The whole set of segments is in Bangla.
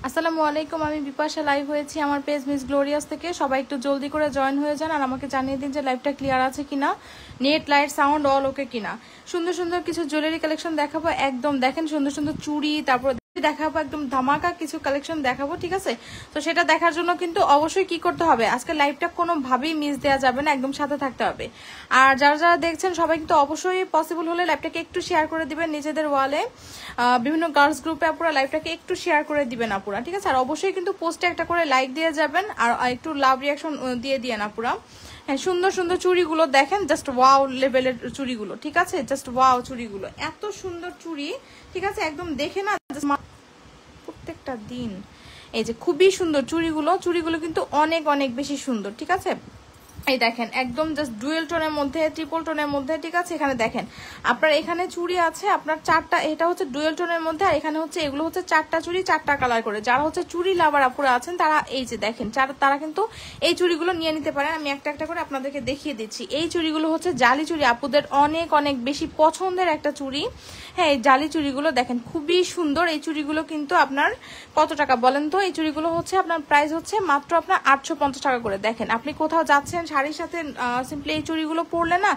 আসসালামু আলাইকুম, আমি বিপাশা লাইভ হয়েছি আমার পেজ মিস গ্লোরিয়াস থেকে। সবাই একটু জলদি করে জয়েন হয়ে যান আর আমাকে জানিয়ে দিন যে লাইভটা ক্লিয়ার আছে কিনা, নেট লাইট সাউন্ড অল ওকে কিনা। সুন্দর সুন্দর কিছু জুয়েলারি কালেকশন দেখাবো, একদম দেখেন সুন্দর সুন্দর চুড়ি, তারপর দেখাবো একদম ধামাকা কিছু কালেকশন দেখাবো, ঠিক আছে? তো সেটা দেখার জন্য কিন্তু অবশ্যই কি করতে হবে, আজকে লাইভটা কোনোভাবেই মিস দেওয়া যাবে না, একদম সাথে থাকতে হবে। আর যারা যারা দেখছেন সবাই কিন্তু অবশ্যই পসিবল হলে লাইভটাকে একটু শেয়ার করে দিবেন নিজেদের ওয়ালে, বিভিন্ন গার্লস গ্রুপে আপনারা লাইভটাকে একটু শেয়ার করে দিবেন আপুরা, ঠিক আছে? আর অবশ্যই কিন্তু পোস্টে একটা করে লাইক দিয়ে যাবেন আর একটু লাভ রিয়াকশন দিয়ে দিয়েন আপুরা। হ্যাঁ, সুন্দর সুন্দর চুড়িগুলো দেখেন, জাস্ট ওয়াও লেভেলের চুড়িগুলো, ঠিক আছে? জাস্ট ওয়াও চুড়িগুলো, এত সুন্দর চুড়ি, ঠিক আছে? একদম দেখে না প্রত্যেকটা দিন এই যে খুবই সুন্দর চুড়িগুলো কিন্তু অনেক অনেক বেশি সুন্দর, ঠিক আছে? এই দেখেন একদম জাস্ট ডুয়েল টোনের মধ্যে, ট্রিপল টোনের মধ্যে, ঠিক আছে? এখানে দেখেন আপনার এখানে চুড়ি আছে আপনার চারটা, এটা হচ্ছে ডুয়েল টোনের মধ্যে, আর এখানে হচ্ছে এগুলো হচ্ছে চারটা চুড়ি, চারটা কালার করে। যারা হচ্ছে চুড়ি লাভার আপুরা আছেন তারা এই যে দেখেন তারা কিন্তু এই চুড়িগুলো নিয়ে নিতে পারেন। আমি একটা একটা করে আপনাদেরকে দেখিয়ে দিচ্ছি। এই চুড়িগুলো হচ্ছে জালি চুড়ি, আপুদের অনেক অনেক বেশি পছন্দের একটা চুড়ি। হ্যাঁ, এই জালি চুড়িগুলো দেখেন খুবই সুন্দর। এই চুড়িগুলো কিন্তু আপনার কত টাকা বলেন তো? এই চুড়িগুলো হচ্ছে আপনার প্রাইস হচ্ছে মাত্র আপনার 850 টাকা করে। দেখেন আপনি কোথাও যাচ্ছেন শাড়ির সাথে সিম্পলি এই চুড়িগুলো পরলে না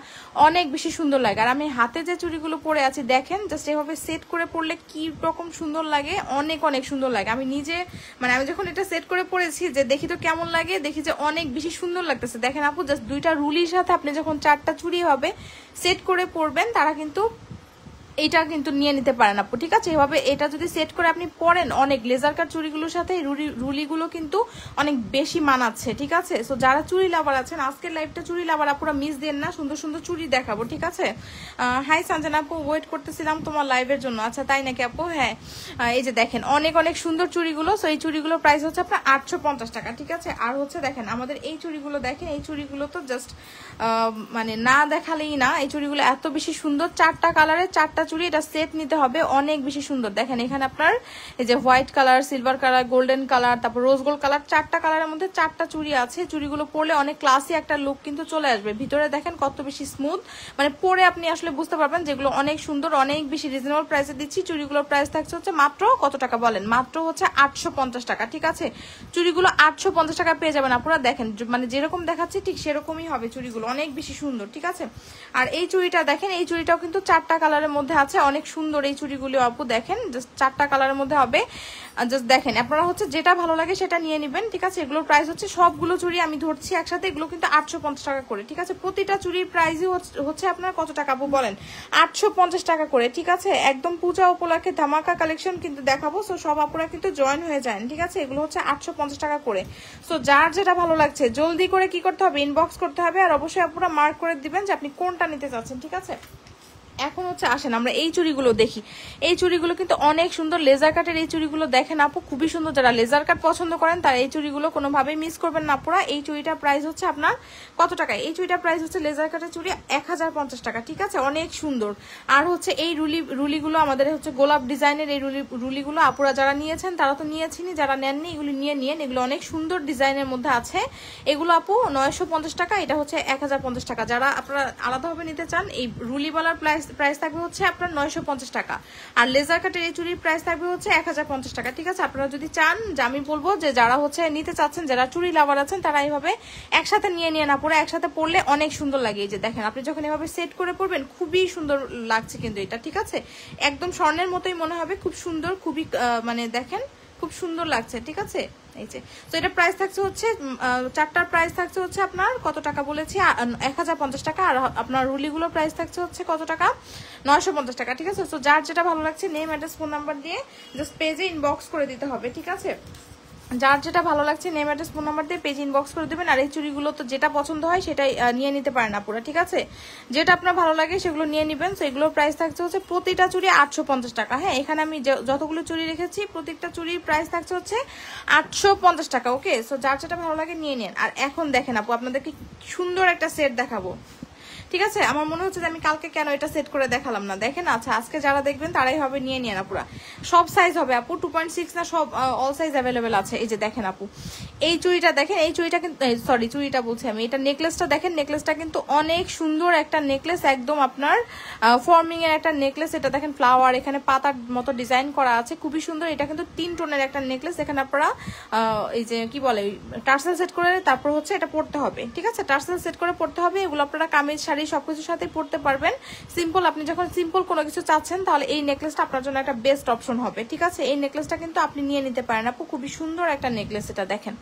অনেক বেশি সুন্দর লাগে। আর আমি হাতে যে চুড়িগুলো পরে আছি দেখেন, জাস্ট এভাবে সেট করে পরলে কি রকম সুন্দর লাগে, অনেক অনেক সুন্দর লাগে। আমি নিজে মানে আমি যখন এটা সেট করে পরেছি যে দেখি তো কেমন লাগে, দেখি যে অনেক বেশি সুন্দর লাগতেছে। দেখেন আপু, জাস্ট দুইটা রুলির সাথে আপনি যখন চারটা চুড়ি হবে সেট করে পরবেন, তারা কিন্তু এটা কিন্তু নিয়ে নিতে পারেন আপু, ঠিক আছে? এভাবে এটা যদি সেট করে আপনি পরেন, অনেক লেজার কাট চুড়িগুলোর সাথে রুলিগুলো কিন্তু অনেক বেশি মানাচ্ছে, ঠিক আছে? সো যারা চুড়ি লাভার আছেন আজকের লাইভটা চুড়ি লাভার আপুরা মিস দেন না, সুন্দর সুন্দর চুড়ি দেখাবো, ঠিক আছে? হাই সঞ্জনা আপু, ওয়েট করতেছিলাম তোমার লাইভের জন্য। আচ্ছা তাই নাকি আপু? হ্যাঁ, এই যে দেখেন অনেক অনেক সুন্দর চুড়িগুলো। সো এই চুড়িগুলোর প্রাইস হচ্ছে আপনার 850 টাকা, ঠিক আছে? আর হচ্ছে দেখেন আমাদের এই চুড়িগুলো দেখেন, এই চুড়িগুলো তো জাস্ট মানে না দেখালেই না। এই চুড়িগুলো এত বেশি সুন্দর, চারটা কালারের চারটা চুড়ি, এটা সেট নিতে হবে, অনেক বেশি সুন্দর। দেখেন এখানে আপনার এই যে white colour, silver colour, golden colour, তারপর রোজ গোল্ড কালার, চারটা কালারের মধ্যে চারটা চুড়ি আছে। চুড়িগুলো পরলে অনেক ক্লাসি একটা লুক কিন্তু চলে আসবে। ভিতরে দেখেন কত বেশি স্মুথ, মানে পরে আপনি আসলে বুঝতে পারবেন যেগুলো অনেক সুন্দর, অনেক বেশি রিজনেবল প্রাইসে দিচ্ছি। চুড়িগুলোর প্রাইস থাকছে হচ্ছে মাত্র কত টাকা বলেন? মাত্র হচ্ছে 850 টাকা, ঠিক আছে? চুড়িগুলো 850 টাকা পেয়ে যাবেন আপনারা। দেখেন মানে যেরকম দেখাচ্ছি ঠিক সেরকমই হবে চুড়িগুলো, অনেক বেশি সুন্দর, ঠিক আছে? আর এই চুড়িটা দেখেন, এই চুড়িটাও কিন্তু চারটা কালারের মধ্যে আছে, অনেক সুন্দর এই চুড়িগুলো আপু। দেখেন জাস্ট চারটা কালারের মধ্যে হবে, জাস্ট দেখেন আপনারা হচ্ছে যেটা ভালো লাগে সেটা নিয়ে নেবেন, ঠিক আছে? এগুলোর প্রাইস হচ্ছে সবগুলো চুড়ি আমি ধরছি একসাথে, এগুলো কিন্তু 850 টাকা করে, ঠিক আছে? প্রতিটা চুড়ির প্রাইসই হচ্ছে আপনার কত টাকা আপু বলেন? 850 টাকা করে, ঠিক আছে? একদম পূজা উপলক্ষে ধামাকা কালেকশন কিন্তু দেখাবো। সো সব আপুরা কিন্তু জয়েন হয়ে যান, ঠিক আছে? এগুলো হচ্ছে 850 টাকা করে। সো যার যেটা ভালো লাগছে জলদি করে কি করতে হবে, ইনবক্স করতে হবে। আর অবশ্যই আপুরা মার্ক করে দিবেন যে আপনি কোনটা নিতে চাচ্ছেন, ঠিক আছে? এখন হচ্ছে আসেন আমরা এই চুড়িগুলো দেখি। এই চুড়িগুলো কিন্তু অনেক সুন্দর, লেজার কাটের এই চুড়িগুলো দেখেন আপু, খুবই সুন্দর। যারা লেজার কাট পছন্দ করেন তারা এই চুড়িগুলো কোনোভাবেই মিস করবেন না আপুরা। এই চুড়িটার প্রাইস হচ্ছে আপনার কত টাকা? এই চুড়িটার প্রাইস হচ্ছে লেজার কাটের চুড়ি 1050 টাকা, ঠিক আছে? অনেক সুন্দর। আর হচ্ছে এই রুলিগুলো আমাদের হচ্ছে গোলাপ ডিজাইনের এই রুলিগুলো আপুরা যারা নিয়েছেন তারা তো নিয়েছেনই, যারা নেননি এগুলি নিয়ে এগুলো অনেক সুন্দর ডিজাইনের মধ্যে আছে। এগুলো আপু 950 টাকা, এটা হচ্ছে 1050 টাকা। যারা আপনারা আলাদাভাবে নিতে চান এই রুলিওয়ালার প্রাইস থাকবে হচ্ছে আপনার 950 টাকা। আর লেজার কাটের এই চুড়ির প্রাইস থাকবে হচ্ছে 1050 টাকা, ঠিক আছে? আপনারা যদি চান, যে আমি বলবো যে যারা হচ্ছে নিতে চাচ্ছেন, যারা চুড়ি লাভার আছেন তারা এইভাবে একসাথে নিয়ে না পরে একসাথে পরলে অনেক সুন্দর লাগে। এই যে দেখেন আপনি যখন এভাবে সেট করে পরবেন খুবই সুন্দর লাগছে কিন্তু এটা, ঠিক আছে? একদম স্বর্ণের মতোই মনে হবে, খুব সুন্দর, খুবই মানে দেখেন খুব সুন্দর লাগছে, ঠিক আছে? এই যে তো এটা প্রাইস থাকছে হচ্ছে চারটার প্রাইস থাকছে হচ্ছে আপনার কত টাকা বলেছি? 1050 টাকা। আর আপনার রুলিগুলোর প্রাইস থাকছে হচ্ছে কত টাকা? 950 টাকা, ঠিক আছে? তো যার যেটা ভালো লাগছে নেম, অ্যাড্রেস, ফোন নাম্বার দিয়ে জাস্ট পেজে ইনবক্স করে দিতে হবে, ঠিক আছে? যার যেটা ভালো লাগছে নেম, অ্যাড্রেস, ফোন নাম্বার দিয়ে পেজ ইনবক্স করে দেবেন। আর এই চুড়িগুলো তো যেটা পছন্দ হয় সেটাই নিয়ে নিতে পারেন আপুরা, ঠিক আছে? যেটা আপনার ভালো লাগে সেগুলো নিয়ে নেবেন। তো এগুলোর প্রাইস থাকছে হচ্ছে প্রতিটা চুড়ি 850 টাকা। হ্যাঁ, এখানে আমি যতগুলো চুড়ি রেখেছি প্রত্যেকটা চুড়ির প্রাইস থাকছে হচ্ছে 850 টাকা, ওকে? সো যার যেটা ভালো লাগে নিয়ে নেন। আর এখন দেখেন আপু আপনাদেরকে সুন্দর একটা সেট দেখাবো, ঠিক আছে। আমার মনে হচ্ছে যে আমি কালকে কেন এটা সেট করে দেখালাম না, দেখেন। আচ্ছা আজকে যারা দেখবেন তারাই হবে, নিয়ে নিয়ে না পুরা সব সাইজ হবে আপু, 2.6 না সব অল সাইজ অ্যাভেলেবেল আছে। এই যে দেখেন আপু এই চুড়িটা দেখেন, এই চুড়িটা কিন্তু সরি চুড়িটা বলছি আমি, এটা নেকলেসটা দেখেন, নেকলেসটা কিন্তু অনেক সুন্দর একটা নেকলেস, একদম আপনার ফর্মিং এর একটা নেকলেস। এটা দেখেন ফ্লাওয়ার, এখানে পাতার মতো ডিজাইন করা আছে, খুবই সুন্দর। এটা কিন্তু 3 টোনের একটা নেকলেস। এখানে আপনারা এই যে কি বলে টার্সেল সেট করে তারপর হচ্ছে এটা পড়তে হবে, ঠিক আছে। টার্সেল সেট করে পড়তে হবে। এগুলো আপনারা কামিজ শাড়ি সবকিছুর সাথে পড়তে পারবেন। সিম্পল, আপনি যখন সিম্পল কোনো কিছু চাচ্ছেন তাহলে এই নেকলেসটা আপনার জন্য একটা বেস্ট অপশন হবে, ঠিক আছে। এই নেকলেসটা কিন্তু আপনি নিয়ে নিতে পারেন আপু, খুবই সুন্দর একটা নেকলেস। এটা দেখেন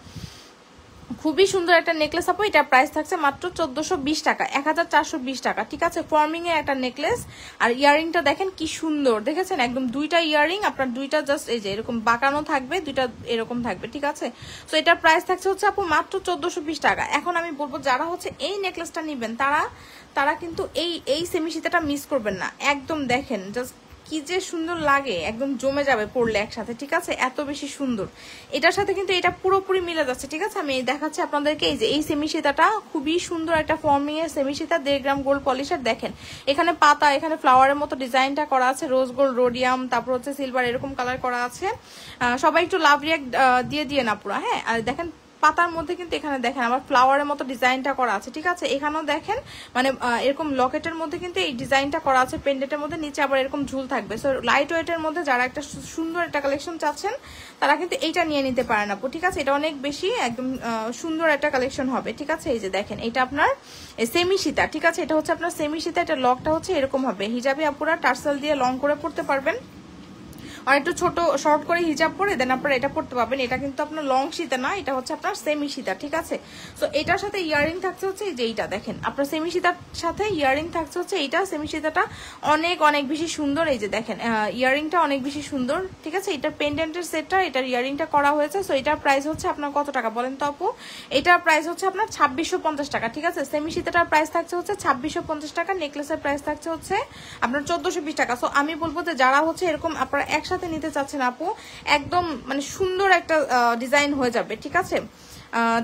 খুবই সুন্দর একটা নেকলেস আপু। এটা প্রাইস থাকছে মাত্র 1420 টাকা, 1420 টাকা, ঠিক আছে। ফর্মিং এর একটা নেকলেস। আর ইয়ারিংটা দেখেন কি সুন্দর, দেখেছেন একদম দুইটা ইয়ারিং আপনার, দুইটা জাস্ট এই যে এরকম বাঁকানো থাকবে, দুইটা এরকম থাকবে, ঠিক আছে। তো এটার প্রাইস থাকছে হচ্ছে আপু মাত্র 1420 টাকা। এখন আমি বলবো যারা হচ্ছে এই নেকলেসটা নিবেন তারা কিন্তু এই সেমি সীতাটা মিস করবেন না একদম। দেখেন জাস্ট কি যে সুন্দর লাগে, একদম জমে যাবে পরলে একসাথে, ঠিক আছে। এত বেশি সুন্দর এটার সাথে কিন্তু এটা পুরোপুরি মিলে যাচ্ছে, ঠিক আছে। আমি দেখাচ্ছি আপনাদেরকে। এই যে এই সেমি সীতাটা খুবই সুন্দর একটা ফর্মিং এর সেমি সীতা, 1.5 গ্রাম গোল্ড পলিশের। দেখেন এখানে পাতা, এখানে ফ্লাওয়ারের মতো ডিজাইনটা করা আছে, রোজ গোল্ড, রোডিয়াম, তারপর হচ্ছে সিলভার, এরকম কালার করা আছে। সবাই একটু লাভ রিয়াক্ট দিয়ে না পুরা, হ্যাঁ। আর দেখেন পাতার মধ্যে কিন্তু এখানে দেখেন আবার ফ্লাওয়ারের মতো ডিজাইনটা করা আছে, ঠিক আছে। এখানেও দেখেন মানে এরকম লকেটের মধ্যে কিন্তু এই ডিজাইনটা করা আছে, পেন্ডেন্টের মধ্যে নিচে আবার এরকম ঝুল থাকবে। সো লাইট ওয়েটের মধ্যে যারা একটা সুন্দর একটা কালেকশন চাচ্ছেন তারা কিন্তু এইটা নিয়ে নিতে পারেন আপু, ঠিক আছে। এটা অনেক বেশি একদম সুন্দর একটা কালেকশন হবে, ঠিক আছে। এই যে দেখেন এটা আপনার সেমি সীতা, ঠিক আছে। এটা হচ্ছে আপনার সেমি সীতা, এটা লকটা হচ্ছে এরকম হবে। হিজাবে আপুরা টার্সেল দিয়ে লং করে পড়তে পারবেন, আর একটু ছোট শর্ট করে হিজাব পরে দেন আপনারা এটা পড়তে পারবেন। এটা কিন্তু আপনার লং সীতা না, এটা হচ্ছে আপনার সেমি সীতা, ঠিক আছে। তো এটার সাথে ইয়ারিং থাকছে হচ্ছে এই যে এইটা দেখেন আপনার সেমি সীতার সাথে ইয়ারিং থাকছে হচ্ছে এইটা। সেমি সীতাটা অনেক অনেক বেশি সুন্দর। এই যে দেখেন ইয়ারিংটা অনেক বেশি সুন্দর, ঠিক আছে। এটার পেন্ডেন্টের সেটটা, এটার ইয়ারিংটা করা হয়েছে। সো এটার প্রাইস হচ্ছে আপনার কত টাকা বলেন তো আপু? এটার প্রাইস হচ্ছে আপনার 2650 টাকা, ঠিক আছে। সেমি সীতাটার প্রাইস থাকছে হচ্ছে 2650 টাকা, নেকলেসের প্রাইস থাকছে হচ্ছে আপনার 1420 টাকা। সো আমি বলবো যে যারা হচ্ছে এরকম আপনারা একসাথে নিতে চাচ্ছেন আপু, একদম মানে সুন্দর একটা ডিজাইন হয়ে যাবে, ঠিক আছে।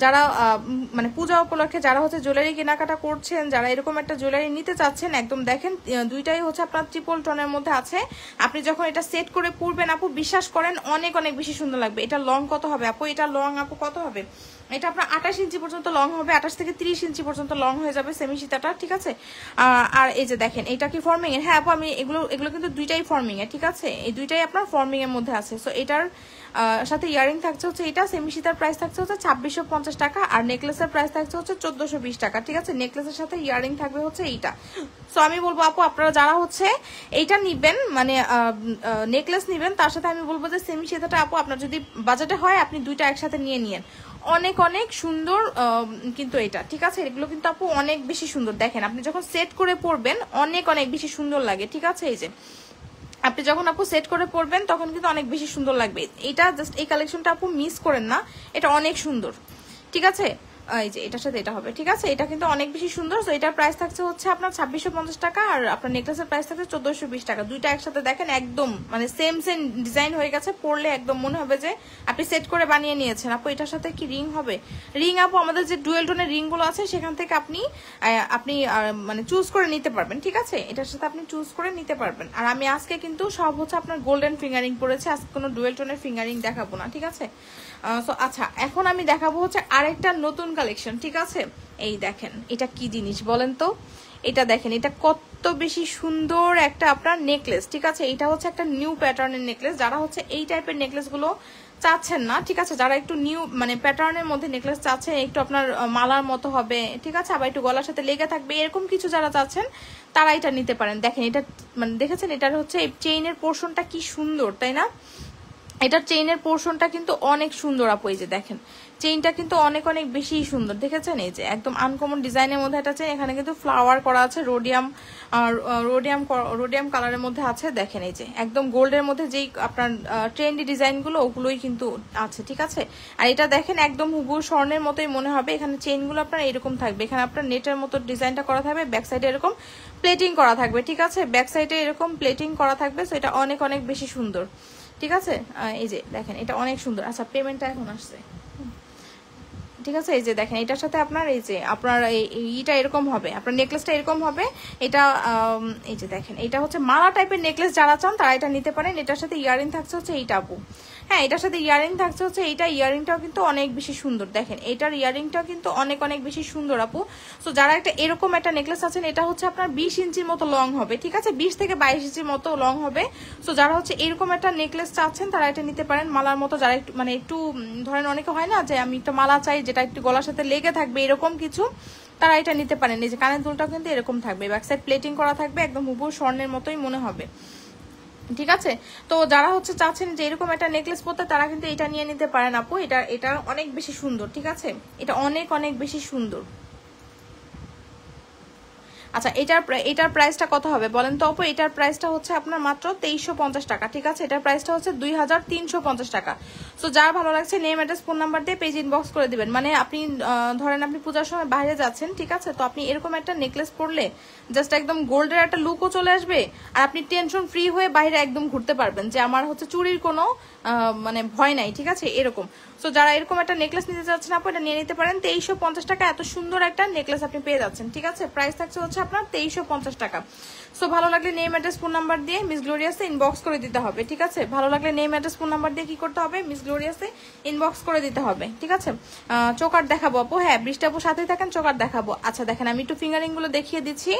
যারা মানে পূজা উপলক্ষে যারা হচ্ছে জুয়েলারি কেনাকাটা করছেন, যারা এরকম একটা জুয়েলারি নিতে চাচ্ছেন, একদম দেখেন দুইটাই হচ্ছে আপনার ট্রিপল টোনের মধ্যে আছে। আপনি যখন এটা সেট করে পরবেন আপু, বিশ্বাস করেন অনেক অনেক বেশি সুন্দর লাগবে। এটা লং কত হবে আপু? এটা লং আপু কত হবে? এটা আপনার 28 ইঞ্চি পর্যন্ত লং হবে, 28 থেকে 30 ইঞ্চি পর্যন্ত লং হয়ে যাবে সেমি সীতাটা, ঠিক আছে। আর এই যে দেখেন এটা কি ফর্মিং এর? হ্যাঁ আপু আমি এগুলো কিন্তু দুইটাই ফর্মিং এর, ঠিক আছে। এই দুইটাই আপনার ফর্মিং এর মধ্যে আছে। সো এটার সাথে ইয়ারিং থাকছে হচ্ছে এটা। সেমি সীতার প্রাইস থাকছে হচ্ছে 2650 টাকা, আর নেকলেসের প্রাইস থাকছে হচ্ছে 1420 টাকা, ঠিক আছে। নেকলেসের সাথে ইয়ারিং থাকবে হচ্ছে এইটা। সো আমি বলবো আপু আপনারা যারা হচ্ছে এইটা নিবেন, মানে নেকলেস নিবেন, তার সাথে আমি বলবো যে সেমি সীতাটা আপু আপনার যদি বাজেটে হয় আপনি দুইটা একসাথে নিয়ে নিয়েন। অনেক অনেক সুন্দর কিন্তু এটা, ঠিক আছে। এগুলো কিন্তু আপু অনেক বেশি সুন্দর। দেখেন আপনি যখন সেট করে পরবেন অনেক অনেক বেশি সুন্দর লাগে, ঠিক আছে। এই যে আপনি যখন আপু সেট করে পরবেন তখন কিন্তু অনেক বেশি সুন্দর লাগবে। এটা জাস্ট এই কালেকশনটা আপু মিস করেন না, এটা অনেক সুন্দর, ঠিক আছে। এই যে এটার সাথে এটা হবে, ঠিক আছে। এটা কিন্তু অনেক বেশি সুন্দর। তো এটার প্রাইস থাকছে হচ্ছে আপনার 2650 টাকা, আর আপনার নেকলেসের প্রাইস থাকছে 1420 টাকা। দুইটা একসাথে দেখেন একদম মানে সেম সেম ডিজাইন হয়ে গেছে, পরলে একদম মনে হবে যে আপনি সেট করে বানিয়ে নিয়েছেন। আপু এটার সাথে কি রিং হবে? রিং আপু আমাদের যে ডুয়েল টোনের রিং গুলো আছে সেখান থেকে আপনি মানে চুজ করে নিতে পারবেন, ঠিক আছে। এটার সাথে আপনি চুজ করে নিতে পারবেন। আর আমি আজকে কিন্তু সব হচ্ছে আপনার গোল্ডেন ফিঙ্গারিং পরেছি, আজকে কোনো ডুয়েল টোনের ফিঙ্গারিং দেখাবো না, ঠিক আছে। সো আচ্ছা এখন আমি দেখাবো হচ্ছে আরেকটা নতুন কালেকশন, ঠিক আছে। এই দেখেন এটা কি জিনিস বলেন তো? এটা দেখেন এটা কত বেশি সুন্দর একটা আপনার নেকলেস, ঠিক আছে। এটা হচ্ছে একটা নিউ প্যাটার্নের নেকলেস। যারা হচ্ছে এই টাইপের নেকলেস গুলো চাচ্ছেন না, ঠিক আছে, যারা একটু নিউ মানে প্যাটার্নের মধ্যে নেকলেস চাচ্ছেন, একটু আপনার মালার মতো হবে, ঠিক আছে, আবার একটু গলার সাথে লেগে থাকবে, এরকম কিছু যারা চাচ্ছেন তারা এটা নিতে পারেন। দেখেন এটা মানে দেখেছেন এটার হচ্ছে এই চেইনের পোর্শনটা কি সুন্দর, তাই না? এটার চেইনের পোর্শনটা কিন্তু অনেক সুন্দর আপু। এই যে দেখেন চেইনটা কিন্তু অনেক অনেক বেশি সুন্দর, দেখেছেন। এই যে একদম আনকমন ডিজাইনের মধ্যে একটা চেইন, এখানে কিন্তু ফ্লাওয়ার করা আছে, রোডিয়াম কালারের মধ্যে আছে। দেখেন এই যে একদম গোল্ডের মধ্যে যেই আপনার ট্রেন্ডি ডিজাইনগুলো ওগুলোই কিন্তু আছে, ঠিক আছে। আর এটা দেখেন একদম হুবহু স্বর্ণের মতোই মনে হবে। এখানে চেইনগুলো আপনার এরকম থাকবে, এখানে আপনার নেটের মতো ডিজাইনটা করা থাকবে, ব্যাক সাইডে এরকম প্লেটিং করা থাকবে, ঠিক আছে। ব্যাক সাইডে এরকম প্লেটিং করা থাকবে। সো এটা অনেক অনেক বেশি সুন্দর, ঠিক আছে। এই যে দেখেন এটা অনেক সুন্দর। আচ্ছা পেমেন্টটা এখন আসছে, ঠিক আছে। এই যে দেখেন এটার সাথে আপনার এই যে আপনার এইটা এরকম হবে, আপনার নেকলেসটা এরকম হবে। এটা এই যে দেখেন এটা হচ্ছে মালা টাইপের নেকলেস, যারা চান তারা এটা নিতে পারেন। এটার সাথে ইয়ারিং থাকছে হচ্ছে এইটা আপু, হ্যাঁ এটার সাথে ইয়ারিং থাকছে হচ্ছে এইটা। ইয়ারিংটাও কিন্তু অনেক বেশি সুন্দর, দেখেন এটার ইয়ারিংটাও কিন্তু অনেক অনেক বেশি সুন্দর আপু। সো যারা একটা এরকম একটা নেকলেস আছেন, এটা হচ্ছে আপনার 20 ইঞ্চির মতো লং হবে, ঠিক আছে, 20 থেকে 22 ইঞ্চির মতো লং হবে। সো যারা হচ্ছে এরকম একটা নেকলেস চাচ্ছেন তারা এটা নিতে পারেন মালার মতো। যারা একটু মানে একটু ধরেন অনেকে হয় না যে আমি একটা মালা চাই যেটা একটু গলার সাথে লেগে থাকবে, এরকম কিছু, তারা এটা নিতে পারেন। এই যে কানের দুলটাও কিন্তু এরকম থাকবে, ব্যাক সাইড প্লেটিং করা থাকবে, একদম হুবহু স্বর্ণের মতোই মনে হবে, ঠিক আছে। তো যারা হচ্ছে চাচ্ছেন যে এরকম একটা নেকলেস পরতে, তারা কিন্তু এটা নিয়ে নিতে পারেন আপু। এটা অনেক বেশি সুন্দর, ঠিক আছে, এটা অনেক অনেক বেশি সুন্দর। আচ্ছা এটার প্রাইসটা কত হবে বলেন তো আপু? এটার প্রাইসটা হচ্ছে আপনার মাত্র 2350 টাকা, ঠিক আছে। এটার প্রাইসটা হচ্ছে 2350 টাকা। সো যার ভালো লাগছে নেম অ্যাড্রেস ফোন নাম্বার দিয়ে পেজ ইনবক্স করে দিবেন। মানে আপনি ধরেন আপনি পূজার সময় বাইরে যাচ্ছেন, ঠিক আছে, তো আপনি এরকম একটা নেকলেস পরলে জাস্ট একদম গোল্ডের একটা লুকও চলে আসবে, আর আপনি টেনশন ফ্রি হয়ে বাইরে একদম ঘুরতে পারবেন যে আমার হচ্ছে চুরির কোনো মানে ভয় নাই, ঠিক আছে, এরকম। সো যারা এরকম একটা নেকলেস নিতে চাচ্ছেন আপু, এটা নিয়ে নিতে পারেন। 2350 টাকা এত সুন্দর একটা নেকলেস আপনি পেয়ে যাচ্ছেন, ঠিক আছে। প্রাইস থাকছে হচ্ছে আপনার 2350 টাকা। সো ভালো লাগলে নেম অ্যাড্রেস ফোন নাম্বার দিয়ে মিস গ্লোরিয়াসে ইনবক্স করে দিতে হবে, ঠিক আছে। ভালো লাগলে নেম অ্যাড্রেস ফোন নাম্বার দিয়ে কি করতে হবে? মিস গ্লোরিয়াসে ইনবক্স করে দিতে হবে, ঠিক আছে। চোকার দেখাবো আপু, হ্যাঁ বৃষ্টি আপু সাথেই থাকেন, চোকার দেখাবো। আচ্ছা দেখেন আমি একটু ফিঙ্গারিং গুলো দেখিয়ে দিচ্ছি।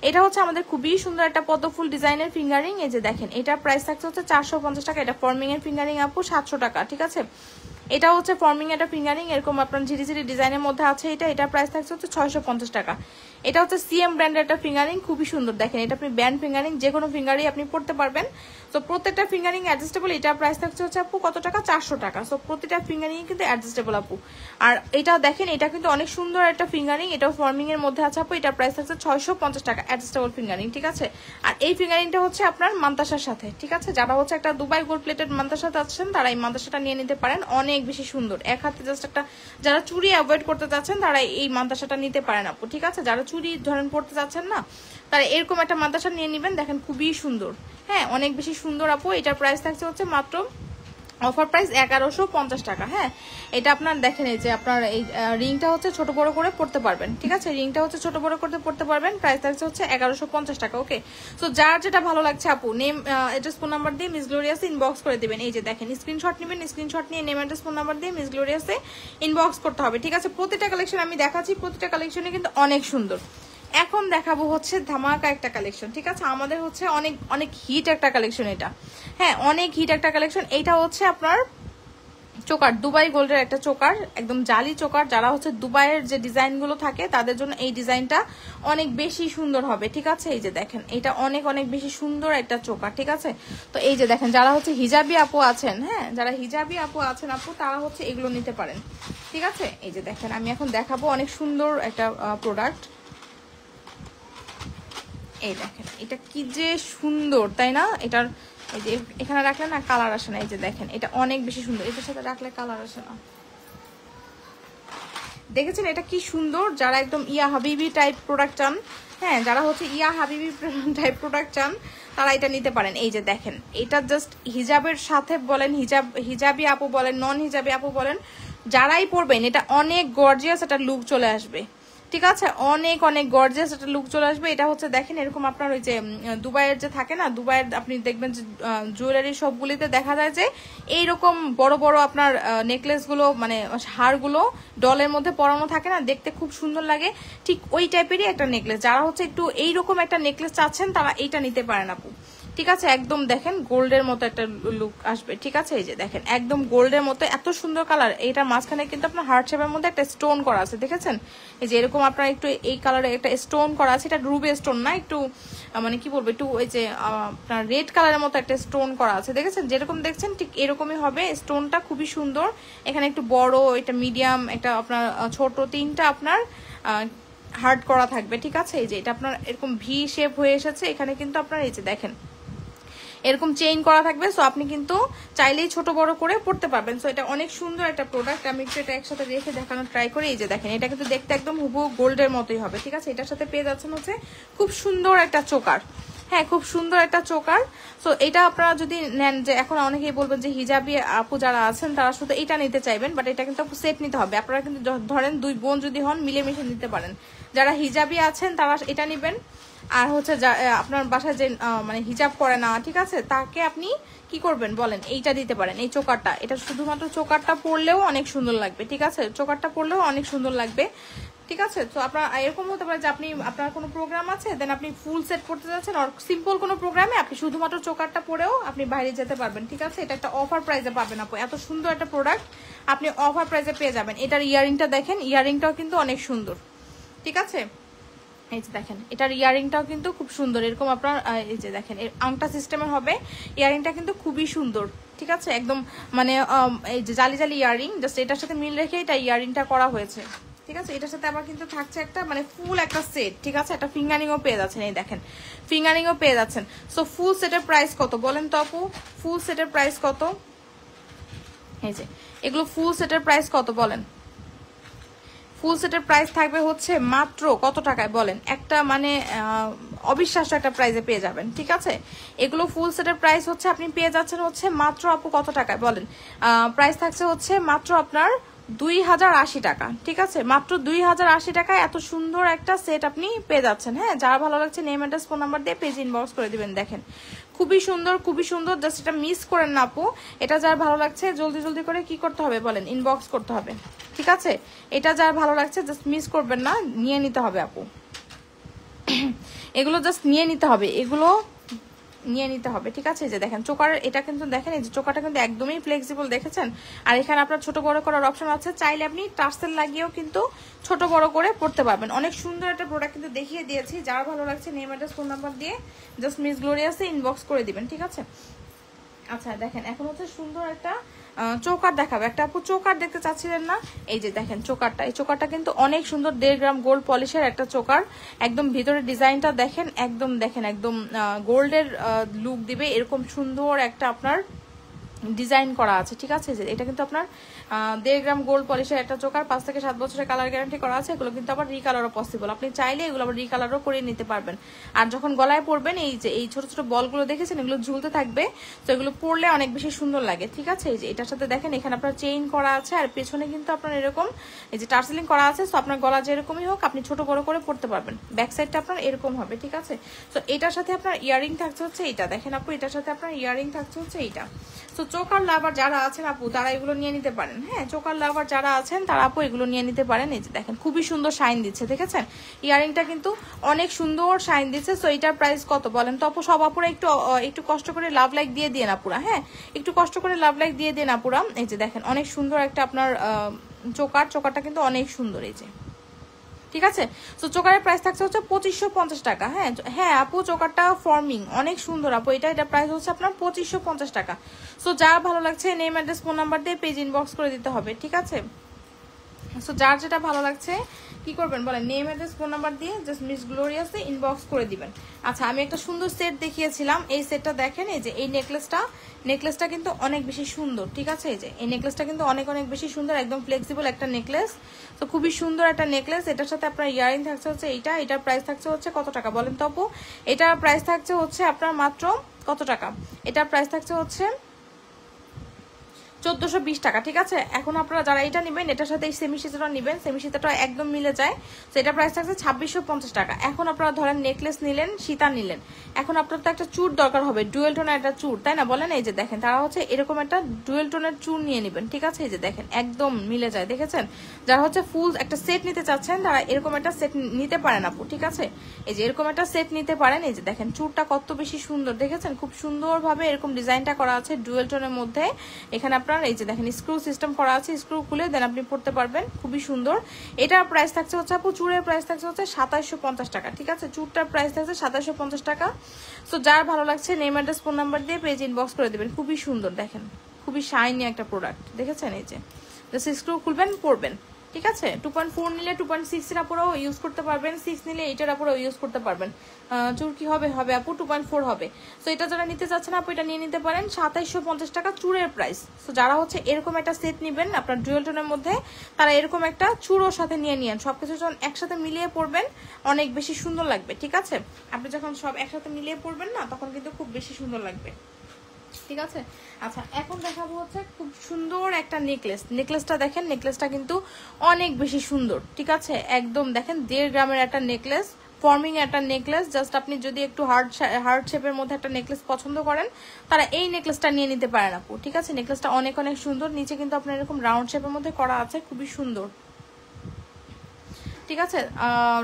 এটা হচ্ছে আমাদের খুবই সুন্দর একটা পদ্মফুল ডিজাইনের ফিঙ্গারিং। এই যে দেখেন এটার প্রাইস থাকছে হচ্ছে 450 টাকা। এটা ফর্মিং এর ফিঙ্গারিং আপু, 700 টাকা, ঠিক আছে। এটা হচ্ছে ফর্মিং একটা ফিঙ্গারিং, এরকম আপনার ঝিরিঝিরি ডিজাইনের মধ্যে আছে। এটার প্রাইস থাকছে হচ্ছে 650 টাকা। এটা হচ্ছে সিএম ব্র্যান্ডের একটা ফিঙ্গারিং, খুবই সুন্দর। দেখেন এটা আপনি ব্যান্ড ফিঙ্গারিং, যে কোনো ফিঙ্গারিং আপনি পড়তে পারবেন। তো প্রত্যেকটা ফিঙ্গারিং অ্যাডজাস্টেবল। এটার প্রাইস থাকছে হচ্ছে আপু কত টাকা? 400 টাকা। সো প্রতিটা ফিঙ্গারিং কিন্তু অ্যাডজাস্টেবল আপু। আর এটা দেখেন এটা কিন্তু অনেক সুন্দর একটা ফিঙ্গারিং, এটাও ফর্মিং এর মধ্যে আছে আপু। এটার প্রাইস থাকছে 650 টাকা, অ্যাডজাস্টেবল ফিঙ্গারিং, ঠিক আছে। আর এই ফিঙ্গারিংটা হচ্ছে আপনার মান্তাসার সাথে, ঠিক আছে। যারা হচ্ছে একটা দুবাই গোল্ড প্লেটেড মান্তাসা চাচ্ছেন তারা এই মান্তাসাটা নিয়ে নিতে পারেন, অনেক বেশি সুন্দর। এক হাতে জাস্ট একটা, যারা চুরি অ্যাভয়েড করতে চাচ্ছেন তারা এই মান্তাসাটা নিতে পারেন আপু, ঠিক আছে। যারা চুরি ধরেন পড়তে চাচ্ছেন না, তারা এরকম একটা মান্তাসা নিয়ে নেবেন, দেখেন খুবই সুন্দর, হ্যাঁ অনেক বেশি সুন্দর আপু। এটার প্রাইস থাকছে হচ্ছে মাত্র অফার প্রাইস 1150 টাকা, হ্যাঁ। এটা আপনার দেখেন এই যে আপনার এই রিংটা হচ্ছে ছোট বড় করে পড়তে পারবেন, ঠিক আছে। রিংটা হচ্ছে ছোট বড় করতে পড়তে পারবেন। প্রাইস থাকছে হচ্ছে 1150 টাকা, ওকে। সো যার যেটা ভালো লাগছে আপু নেম অ্যাড্রেস ফোন নাম্বার দিয়ে মিস গ্লোরিয়াসে ইনবক্স করে দিবেন। এই যে দেখেন স্ক্রিনশট নেবেন, স্ক্রিনশট নিয়ে নেম অ্যাড্রেস ফোন নাম্বার দিয়ে মিস গ্লোরিয়াসে ইনবক্স করতে হবে, ঠিক আছে। প্রতিটা কালেকশন আমি দেখাচ্ছি, প্রতিটা কালেকশনে কিন্তু অনেক সুন্দর। এখন দেখাবো হচ্ছে ধামাকা একটা কালেকশন, ঠিক আছে। আমাদের হচ্ছে অনেক অনেক হিট একটা কালেকশন এটা, হ্যাঁ অনেক হিট একটা কালেকশন। এইটা হচ্ছে আপনার চোকার, দুবাই গোল্ডের একটা চোকার, একদম জালি চোকার। যারা হচ্ছে দুবাইয়ের যে ডিজাইন গুলো থাকে তাদের জন্য এই ডিজাইনটা অনেক বেশি সুন্দর হবে, ঠিক আছে। এই যে দেখেন এটা অনেক অনেক বেশি সুন্দর একটা চোকার, ঠিক আছে। তো এই যে দেখেন যারা হচ্ছে হিজাবি আপু আছেন, হ্যাঁ যারা হিজাবি আপু আছেন আপু, তারা হচ্ছে এগুলো নিতে পারেন, ঠিক আছে। এই যে দেখেন আমি এখন দেখাবো অনেক সুন্দর একটা প্রোডাক্ট। এই দেখেন এটা কি যে সুন্দর, তাই না? এটার এই যে এখানে রাখলে না কালার আসে না। এই যে দেখেন এটা অনেক বেশি সুন্দর, এটার সাথে রাখলে কালার আসে না। দেখেছেন এটা কি সুন্দর? যারা একদম ইয়া হাবিবি টাইপ প্রোডাক্ট চান, হ্যাঁ যারা হচ্ছে ইয়া হাবিবি টাইপ প্রোডাক্ট চান তারা এটা নিতে পারেন। এই যে দেখেন এটা জাস্ট হিজাবের সাথে বলেন, হিজাবি আপু বলেন, নন হিজাবি আপু বলেন, যারাই পরবেন এটা অনেক গর্জিয়াস একটা লুক চলে আসবে, ঠিক আছে। অনেক অনেক গর্জিয়াস একটা লুক চলে আসবে। এটা হচ্ছে দেখেন এরকম আপনার ওই যে দুবাইয়ের যে থাকে না, দুবাইয়ের আপনি দেখবেন যে জুয়েলারি শপগুলিতে দেখা যায় যে এইরকম বড় বড় আপনার নেকলেস গুলো মানে হারগুলো ডলের মধ্যে পরানো থাকে না, দেখতে খুব সুন্দর লাগে, ঠিক ওই টাইপেরই একটা নেকলেস। যারা হচ্ছে একটু এইরকম একটা নেকলেস চাচ্ছেন তারা এইটা নিতে পারেন আপু, ঠিক আছে। একদম দেখেন গোল্ডের মতো একটা লুক আসবে, ঠিক আছে। এই যে দেখেন একদম গোল্ডের মতো এত সুন্দর কালার। এইটার মাঝখানে কিন্তু আপনার হার্ট শেপের মধ্যে একটা স্টোন করা আছে, দেখেছেন? এই যে এরকম আপনার একটু এই কালারে একটা স্টোন করা আছে, এটা রুবি স্টোন না, একটু মানে কি বলবো, একটু ওই যে আপনার রেড কালারের মতো একটা স্টোন করা আছে, দেখেছেন? যেরকম দেখছেন ঠিক এরকমই হবে স্টোনটা, খুবই সুন্দর। এখানে একটু বড়, এটা মিডিয়াম, একটা আপনার ছোট, তিনটা আপনার হার্ট করা থাকবে, ঠিক আছে। এই যে এটা আপনার এরকম ভি শেপ হয়ে এসেছে, এখানে কিন্তু আপনার এই যে দেখেন এরকম চেইন করা থাকবে। সো আপনি কিন্তু চাইলেই ছোট বড় করে পড়তে পারবেন। সো এটা অনেক সুন্দর একটা প্রোডাক্ট। আমি একটু এটা একসাথে রেখে দেখানোর ট্রাই করি। এই যে দেখেন এটা কিন্তু দেখতে একদম হুবহু গোল্ডের মতোই হবে, ঠিক আছে। এটার সাথে পেয়ে যাচ্ছেন হচ্ছে খুব সুন্দর একটা চোকার, হ্যাঁ, খুব সুন্দর একটা চোকার। সো এটা আপনারা যদি নেন, যে এখন অনেকেই বলবেন যে হিজাবি আপু যারা আছেন তারা শুধু এটা নিতে চাইবেন, বাট এটা কিন্তু সেট নিতে হবে। আপনারা কিন্তু ধরেন 2 বোন যদি হন মিলেমিশে নিতে পারেন। যারা হিজাবি আছেন তারা এটা নেবেন, আর হচ্ছে আপনার বাসায় যে মানে হিজাব করে না, ঠিক আছে, তাকে আপনি কি করবেন বলেন, এইটা দিতে পারেন, এই চোকারটা। এটা শুধুমাত্র চোকারটা পরলেও অনেক সুন্দর লাগবে, ঠিক আছে, চোকারটা পরলেও অনেক সুন্দর লাগবে, ঠিক আছে। তো আপনার এরকম হতে পারে যে আপনি আপনার কোনো প্রোগ্রাম আছে, দেন আপনি ফুল সেট করতে যাচ্ছেন, আর সিম্পল কোনো প্রোগ্রামে আপনি শুধুমাত্র চোকারটা পরেও আপনি বাইরে যেতে পারবেন, ঠিক আছে। এটা একটা অফার প্রাইসে পাবেন আপু, এত সুন্দর একটা প্রোডাক্ট আপনি অফার প্রাইসে পেয়ে যাবেন। এটার ইয়ারিংটা দেখেন, ইয়ারিংটাও কিন্তু অনেক সুন্দর, ঠিক আছে। এই যে দেখেন, এটার ইয়ারিংটাও কিন্তু খুব সুন্দর, এরকম আপনার এই যে দেখেন আংটা সিস্টেমের হবে। ইয়ারিংটা কিন্তু খুবই সুন্দর, ঠিক আছে, একদম মানে এই যে জালি জালি ইয়ারিং, জাস্ট এটার সাথে মিল রেখে এটা ইয়ারিংটা করা হয়েছে, ঠিক আছে। এটার সাথে আবার কিন্তু থাকছে একটা মানে ফুল একটা সেট, ঠিক আছে, একটা ফিঙ্গারিংও পেয়ে যাচ্ছেন, এই দেখেন ফিঙ্গারিংও পেয়ে যাচ্ছেন। সো ফুল সেটের প্রাইস কত বলেন তো আপু, ফুল সেটের প্রাইস কত? এই যে এগুলো ফুল সেটের প্রাইস কত বলেন? ফুল সেটের প্রাইস থাকবে হচ্ছে মাত্র কত টাকায় বলেন? একটা মানে অবিশ্বাস্য একটা প্রাইসে পেয়ে যাবেন, ঠিক আছে। এগুলো ফুল সেটের প্রাইস হচ্ছে আপনি পেয়ে যাচ্ছেন হচ্ছে মাত্র আপু কত টাকায় বলেন? প্রাইস থাকছে হচ্ছে মাত্র আপনার 2080 টাকা, ঠিক আছে, মাত্র 2080 টাকায় এত সুন্দর একটা সেট আপনি পেয়ে যাচ্ছেন। হ্যাঁ, যারা ভালো লাগছে নেম অ্যাড্রেস ফোন নাম্বার দিয়ে পেজ ইনবক্স করে দিবেন। দেখেন খুবই সুন্দর, খুবই সুন্দর, জাস্ট এটা মিস করেন না আপু। এটা যার ভালো লাগছে জলদি জলদি করে কি করতে হবে বলেন? ইনবক্স করতে হবে, ঠিক আছে। এটা যার ভালো লাগছে জাস্ট মিস করবেন না, নিয়ে নিতে হবে আপু। এগুলো জাস্ট নিয়ে নিতে হবে, এগুলো নিয়ে নিতে হবে, ঠিক আছে। যে দেখেন চোকার, এটা কিন্তু দেখেন এই যে চোকারটা কিন্তু একদমই ফ্লেক্সিবল, দেখেছেন। আর এখানে আপনার ছোট বড় করার অপশন আছে, চাইলে আপনি টার্সেল লাগিয়েও কিন্তু ছোট বড় করে পড়তে পারবেন। অনেক সুন্দর একটা প্রোডাক্ট কিন্তু দেখিয়ে দিয়েছি, যার ভালো লাগছে নেম অ্যাড্রেস ফোন নাম্বার দিয়ে জাস্ট মিস গ্লোরিয়াসে ইনবক্স করে দিবেন, ঠিক আছে। আচ্ছা দেখেন, এখন হচ্ছে সুন্দর একটা চৌকার দেখাবো। একটা আপু চৌকার দেখতে চাচ্ছিলেন না? এই যে দেখেন চৌকারটা, এই চৌকারটা কিন্তু অনেক সুন্দর, 1.5 গ্রাম গোল্ড পলিশের একটা চৌকার। একদম ভিতরে ডিজাইনটা দেখেন, একদম দেখেন একদম গোল্ডের লুক দিবে, এরকম সুন্দর একটা আপনার ডিজাইন করা আছে, ঠিক আছে। যে এটা কিন্তু আপনার 1.5 গ্রাম গোল্ড পলিশের একটা চোকার, 5 থেকে 7 বছরের কালার গ্যারান্টি করা আছে। এগুলো কিন্তু আবার রিকালারও পসিবল, আপনি চাইলে এগুলো আবার রিকালারও করে নিতে পারবেন। আর যখন গলায় পরবেন, এই যে এই ছোট ছোট বলগুলো দেখেছেন, এগুলো ঝুলতে থাকবে, তো এগুলো পরলে অনেক বেশি সুন্দর লাগে, ঠিক আছে। এই যে এটার সাথে দেখেন এখানে আপনার চেইন করা আছে, আর পেছনে কিন্তু আপনার এরকম এই যে টার্সেলিং করা আছে। তো আপনার গলা যেরকমই হোক আপনি ছোট বড় করে পরতে পারবেন। ব্যাক সাইডটা আপনার এরকম হবে, ঠিক আছে। তো এটার সাথে আপনার ইয়ারিং থাকছে হচ্ছে এইটা, দেখেন আপু, এটার সাথে আপনার ইয়ারিং থাকছে হচ্ছে এইটা। তো চোকার লাভার যারা আছেন আপু তারা এগুলো নিয়ে নিতে পারেন। হ্যাঁ, চোকার লাভার যারা আছেন তারা আপু এগুলো নিয়ে নিতে পারেন। এই যে দেখেন খুবই সুন্দর শাইন দিচ্ছে, দেখেছেন ইয়ারিংটা কিন্তু অনেক সুন্দর শাইন দিচ্ছে। সো এটার প্রাইস কত বলেন তো আপু? সব আপুরা একটু কষ্ট করে লাভ লাইক দিয়ে দিয়ে না পুরা, হ্যাঁ একটু কষ্ট করে লাভ লাইক দিয়ে দিয়ে না পুরা। এই যে দেখেন অনেক সুন্দর একটা আপনার চোকারটা কিন্তু অনেক সুন্দর, এই যে, ঠিক আছে। তো চোকারের প্রাইস থাকছে হচ্ছে 2550 টাকা। হ্যাঁ হ্যাঁ আপু, চোকারটা ফর্মিং অনেক সুন্দর আপু, এটা প্রাইস হচ্ছে আপনার 2550 টাকা। সো যার ভালো লাগছে নেম অ্যাড্রেস ফোন নাম্বার দিয়ে পেজ ইনবক্স করে দিতে হবে, ঠিক আছে। সো যার যেটা ভালো লাগছে কি করবেন বলেন? নেম অ্যাড্রেস ফোন নাম্বার দিয়ে জাস্ট মিস গ্লোরিয়াসে ইনবক্স করে দিবেন। আচ্ছা, আমি একটা সুন্দর সেট দেখিয়েছিলাম, এই সেটটা দেখেন। এই যে এই নেকলেসটা কিন্তু অনেক বেশি সুন্দর, ঠিক আছে। এই যে এই নেকলেসটা কিন্তু অনেক বেশি সুন্দর, একদম ফ্লেক্সিবল একটা নেকলেস। তো খুবই সুন্দর একটা নেকলেস। এটার সাথে আপনার ইয়ারিং থাকছে হচ্ছে এটার প্রাইস থাকছে হচ্ছে কত টাকা বলেন তো আপু? এটার প্রাইস থাকছে হচ্ছে আপনার মাত্র কত টাকা? এটার প্রাইস থাকছে হচ্ছে 1420 টাকা, ঠিক আছে। এখন আপনারা যারা এটা নেবেন, এটার সাথে এই সেমি সীতাটা নেবেন, সেমি সীতাটা একদম মিলে যায়। তো এটা প্রাইস থাকছে 2650 টাকা। এখন আপনারা ধরেন নেকলেস নিলেন, সীতা নিলেন, এখন আপনার তো একটা চুর দরকার হবে, ডুয়েল টোনের একটা চুর, তাই না বলেন? এই যে দেখেন তারা হচ্ছে এরকম একটা ডুয়েল টোনের চুর নিয়ে নেবেন, ঠিক আছে। এই যে দেখেন একদম মিলে যায়, দেখেছেন। যারা হচ্ছে ফুল একটা সেট নিতে চাচ্ছেন তারা এরকম একটা সেট নিতে পারেন আপু, ঠিক আছে। এই যে এরকম একটা সেট নিতে পারেন। এই যে দেখেন চুরটা কত বেশি সুন্দর, দেখেছেন খুব সুন্দরভাবে এরকম ডিজাইনটা করা আছে ডুয়েল টোনের মধ্যে। এখানে আপনার এই যে দেখেন স্ক্রু সিস্টেম করা আছে, স্ক্রু খুলে দেন আপনি পড়তে পারবেন, খুবই সুন্দর। এটার প্রাইস থাকছে হচ্ছে আপু, চুরের প্রাইস থাকছে হচ্ছে 2750 টাকা, ঠিক আছে। চুরটার প্রাইস থাকছে 2750 টাকা। সো যার ভালো লাগছে নেম অ্যাড্রেস ফোন নাম্বার দিয়ে পেজ ইনবক্স করে দেবেন। খুবই সুন্দর, দেখেন খুবই শাইনি একটা প্রোডাক্ট, দেখেছেন। এই যে জাস্ট স্ক্রু খুলবেন, পরবেন, ঠিক আছে। 2.4 নিলে 2.6 এর উপরেও ইউজ করতে পারবেন, 6 নিলে 8 এর উপরেও ইউজ করতে পারবেন। চুর কি হবে হবে আপু 2.4 হবে। সো এটা যারা নিতে চাচ্ছেন আপু এটা নিয়ে নিতে পারেন। 2750 টাকা চুরের প্রাইস। সো যারা হচ্ছে এরকম একটা সেট নেবেন আপনার ডুয়াল টোনের মধ্যে, তারা এরকম একটা চুরোর সাথে নিয়ে নিয়েন। সবকিছু যখন একসাথে মিলিয়ে পরবেন অনেক বেশি সুন্দর লাগবে। ঠিক আছে, আপনি যখন সব একসাথে মিলিয়ে পরবেন না তখন কিন্তু খুব বেশি সুন্দর লাগবে। ঠিক আছে। আচ্ছা এখন দেখাবো হচ্ছে খুব সুন্দর একটা নেকলেস। নেকলেসটা দেখেন, নেকলেসটা কিন্তু অনেক বেশি সুন্দর। ঠিক আছে, একদম দেখেন 1.5 গ্রামের একটা নেকলেস, ফর্মিং একটা নেকলেস। জাস্ট আপনি যদি একটু হার্ড শেপের মধ্যে একটা নেকলেস পছন্দ করেন তারা এই নেকলেসটা নিয়ে নিতে পারেন আপু। ঠিক আছে, নেকলেসটা অনেক অনেক সুন্দর। নিচে কিন্তু আপনার এরকম রাউন্ড শেপের মধ্যে করা আছে, খুবই সুন্দর। ঠিক আছে,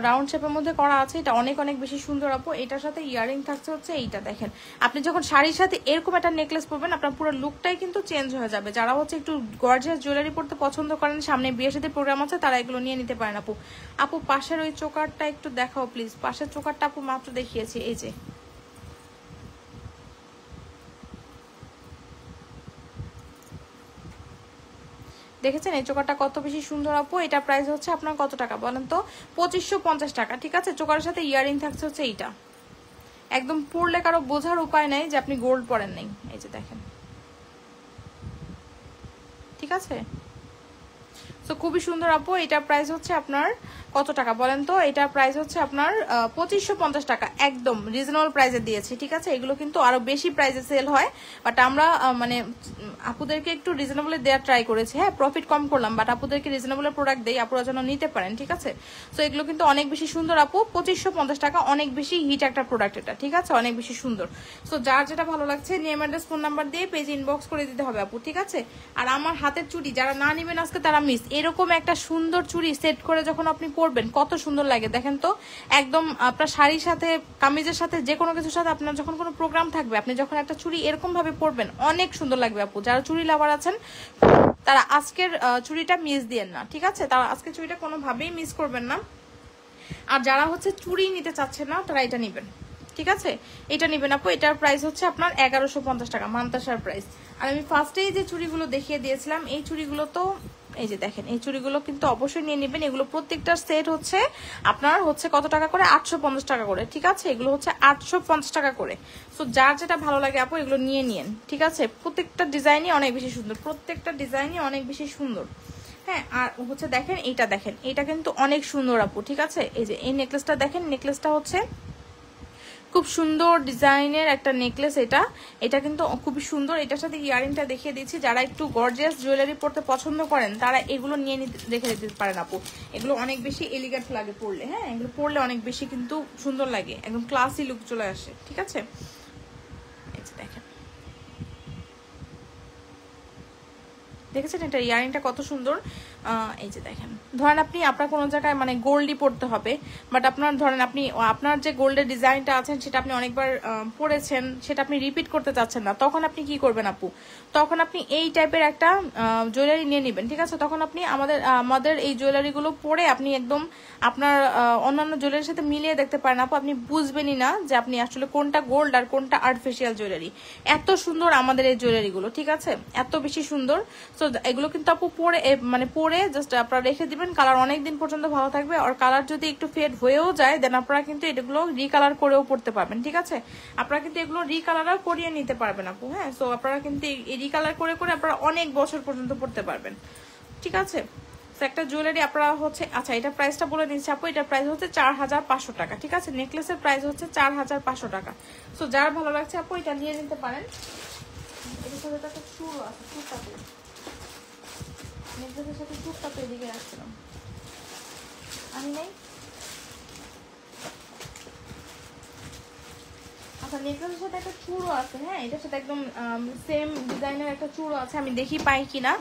রাউন্ড শেপের মধ্যে করা আছে, এটা অনেক অনেক বেশি সুন্দর আপু। এটার সাথে ইয়ারিং থাকছে হচ্ছে এইটা দেখেন। আপনি যখন শাড়ির সাথে এরকম একটা নেকলেস পরবেন আপনার পুরো লুকটাই কিন্তু চেঞ্জ হয়ে যাবে। যারা হচ্ছে একটু গর্জিয়াস জুয়েলারি পরতে পছন্দ করেন, সামনে বিয়ের সাথে প্রোগ্রাম আছে, তারা এগুলো নিয়ে নিতে পারেন আপু। আপু পাশের ওই চোকারটা একটু দেখাও প্লিজ। পাশের চোকারটা আপু মাত্র দেখিয়েছি, এই যে দেখেছেন এই চোকারটা কত বেশি সুন্দর আপু। এটা প্রাইস হচ্ছে আপনার কত টাকা বলেন তো? 2550 টাকা। ঠিক আছে, চোকারের সাথে ইয়ারিং থাকছে হচ্ছে এইটা। একদম পরলে কারো বোঝার উপায় নাই যে আপনি গোল্ড পরেন নাই। এই যে দেখেন, ঠিক আছে। সো খুবই সুন্দর আপু। এটার প্রাইস হচ্ছে আপনার কত টাকা বলেন তো? এটার প্রাইস হচ্ছে আপনার 2550 টাকা। একদম রিজনেবল প্রাইসে দিয়েছি। ঠিক আছে, এগুলো কিন্তু আরো বেশি প্রাইসে সেল হয়, বাট আমরা মানে আপুদেরকে একটু রিজনেবলে দেওয়ার ট্রাই করেছি। হ্যাঁ, প্রফিট কম করলাম, বাট আপুদেরকে রিজনেবল প্রোডাক্ট দেই, আপুরা যেন নিতে পারেন। ঠিক আছে, সো এগুলো কিন্তু অনেক বেশি সুন্দর আপু। 2550 টাকা, অনেক বেশি হিট একটা প্রোডাক্ট এটা। ঠিক আছে, অনেক বেশি সুন্দর। সো যার যেটা ভালো লাগছে নেম অ্যাড্রেস ফোন নাম্বার দিয়ে পেজ ইনবক্স করে দিতে হবে আপু। ঠিক আছে, আর আমার হাতের চুড়ি যারা না নেবেন আজকে তারা মিস। এরকম একটা সুন্দর চুড়ি সেট করে যখন আপনি পরবেন কত সুন্দর লাগে দেখেন তো। একদম আপনার শাড়ির সাথে, কামিজের সাথে, যে কোনো কিছুর সাথে আপনার যখন কোনো প্রোগ্রাম থাকবে আপনি যখন একটা চুড়ি এরকম ভাবে পরবেন অনেক সুন্দর লাগবে আপু। যারা চুড়ি লাভার আছেন তারা আজকের চুড়িটা মিস দিয়েন না। ঠিক আছে, তারা আজকের চুড়িটা কোনোভাবেই মিস করবেন না। আর যারা হচ্ছে চুড়ি নিতে চাচ্ছেন না তারা এটা নেবেন। ঠিক আছে, এটা নেবেন আপু। এটার প্রাইস হচ্ছে আপনার 1150 টাকা, মান্তাসার প্রাইস। আর আমি ফার্স্টেই যে চুড়িগুলো দেখিয়ে দিয়েছিলাম এই চুড়িগুলো তো এই যে দেখেন, এই চুড়িগুলো কিন্তু অবশ্যই নিয়ে নেবেন। এগুলো প্রত্যেকটার সেট হচ্ছে আপনার হচ্ছে কত টাকা করে? 850 টাকা করে। ঠিক আছে, এগুলো হচ্ছে 850 টাকা করে। সো যার যেটা ভালো লাগে আপু এগুলো নিয়ে নিন। ঠিক আছে, প্রত্যেকটা ডিজাইনই অনেক বেশি সুন্দর, প্রত্যেকটা ডিজাইনই অনেক বেশি সুন্দর। হ্যাঁ, আর হচ্ছে দেখেন এইটা, দেখেন এটা কিন্তু অনেক সুন্দর আপু। ঠিক আছে, এই যে এই নেকলেসটা দেখেন, নেকলেসটা হচ্ছে খুব সুন্দর ডিজাইনের একটা নেকলেস। এটা কিন্তু খুবই সুন্দর। এটার সাথে ইয়ারিংটা দেখিয়ে দিচ্ছি। যারা একটু গর্জিয়াস জুয়েলারি পরতে পছন্দ করেন তারা এগুলো নিয়ে রেখে দিতে পারেন আপু। এগুলো অনেক বেশি এলিগেন্ট লাগে পরলে। হ্যাঁ, এগুলো পরলে অনেক বেশি কিন্তু সুন্দর লাগে, একদম ক্লাসি লুক চলে আসে। ঠিক আছে, দেখেন দেখেছেন এটা ইয়ারিংটা কত সুন্দর। এই যে দেখেন, ধরেন আপনি আপনার কোনো জায়গায় মানে গোল্ডই পড়তে হবে, বাট আপনার ধরেন আপনি আপনার যে গোল্ডের ডিজাইনটা আছেন সেটা আপনি অনেকবার পড়েছেন, সেটা আপনি রিপিট করতে চাচ্ছেন না, তখন আপনি কি করবেন আপু? তখন আপনি এই টাইপের একটা জুয়েলারি নিয়ে নেবেন। ঠিক আছে, তখন আপনি আমাদের এই জুয়েলারিগুলো পরে আপনি একদম আপনার অন্যান্য জুয়েলারির সাথে মিলিয়ে দেখতে পারেন আপু। আপনি বুঝবেনই না যে আপনি আসলে কোনটা গোল্ড আর কোনটা আর্টিফিশিয়াল জুয়েলারি। এত সুন্দর আমাদের এই জুয়েলারিগুলো। ঠিক আছে, এত বেশি সুন্দর। সো এগুলো কিন্তু আপু পরে মানে পরে জাস্ট আপনারা রেখে দিবেন, কালার অনেক দিন পর্যন্ত ভালো থাকবে। আর কালার যদি একটু ফেড হয়েও যায় দেন আপনারা কিন্তু এগুলো রিকালার করেও পড়তে পারবেন। ঠিক আছে, আপনারা কিন্তু এগুলো রিকালারও করিয়ে নিতে পারবেন আপু। হ্যাঁ, সো আপনারা কিন্তু এই রিকালার করে করে আপনারা অনেক বছর পর্যন্ত পড়তে পারবেন। ঠিক আছে, একটা জুয়েলারি আপনারা হচ্ছে, আচ্ছা এটা প্রাইসটা বলে দিচ্ছি আপু। এটার প্রাইস হচ্ছে 4500 টাকা। ঠিক আছে, নেকলেসের প্রাইস হচ্ছে 4500 টাকা। সো যার ভালো লাগছে আপু এটা নিয়ে নিতে পারেন। এটার সাথে একটা চুড়ও আছে, চুড়টা নেকলেসের সাথে চুপটা তো এদিকে রাখছিলাম আমি নেই। আচ্ছা, নেকলেসের সাথে একটা চুড়ো আছে। হ্যাঁ, এটার সাথে একদম সেম ডিজাইনের একটা চুড়ো আছে। আমি দেখি পাই কিনা,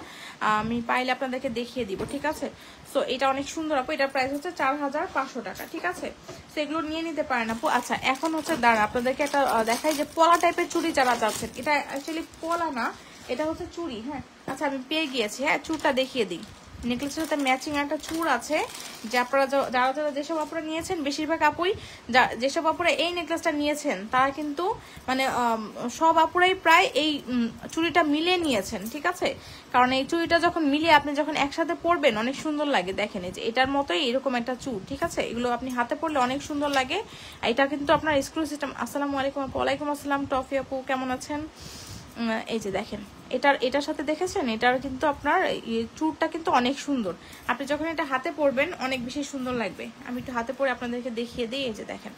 আমি পাইলে আপনাদেরকে দেখিয়ে দিব। ঠিক আছে, সো এটা অনেক সুন্দর আপু। এটার প্রাইস হচ্ছে 4500 টাকা। ঠিক আছে, সো এগুলো নিয়ে নিতে পারেন আপু। আচ্ছা, এখন হচ্ছে দাঁড়া আপনাদেরকে একটা দেখাই যে পলা টাইপের চুড়ি যারা চাচ্ছেন। এটা অ্যাকচুয়ালি পলা না, এটা হচ্ছে চুড়ি। হ্যাঁ, আচ্ছা আমি পেয়ে গিয়েছি। হ্যাঁ, চুড়টা দেখিয়ে দিই। নেকলেসের সাথে ম্যাচিং একটা চূড় আছে, যে আপনারা যারা যারা যেসব আপুরা নিয়েছেন, বেশিরভাগ আপুই যেসব আপুরা এই নেকলেসটা নিয়েছেন তারা কিন্তু মানে সব আপুরাই প্রায় এই চুড়িটা মিলিয়ে নিয়েছেন, ঠিক আছে? কারণ এই চুড়িটা যখন মিলিয়ে আপনি যখন একসাথে পরবেন অনেক সুন্দর লাগে। দেখেন এই যে এটার মতোই এরকম একটা চূড়, ঠিক আছে? এগুলো আপনি হাতে পরলে অনেক সুন্দর লাগে। এটা কিন্তু আপনার স্ক্রু সিস্টেম। আসসালামু আলাইকুম আপু। ওয়ালাইকুম আসসালাম টফি আপু, কেমন আছেন? এই যে দেখেন এটার সাথে দেখেছেন, এটার কিন্তু আপনার চুড়টা কিন্তু অনেক সুন্দর। আপনি যখন এটা হাতে পরবেন অনেক বেশি সুন্দর লাগবে। আমি একটু হাতে পরে আপনাদেরকে দেখিয়ে দিই। এই যে দেখেন,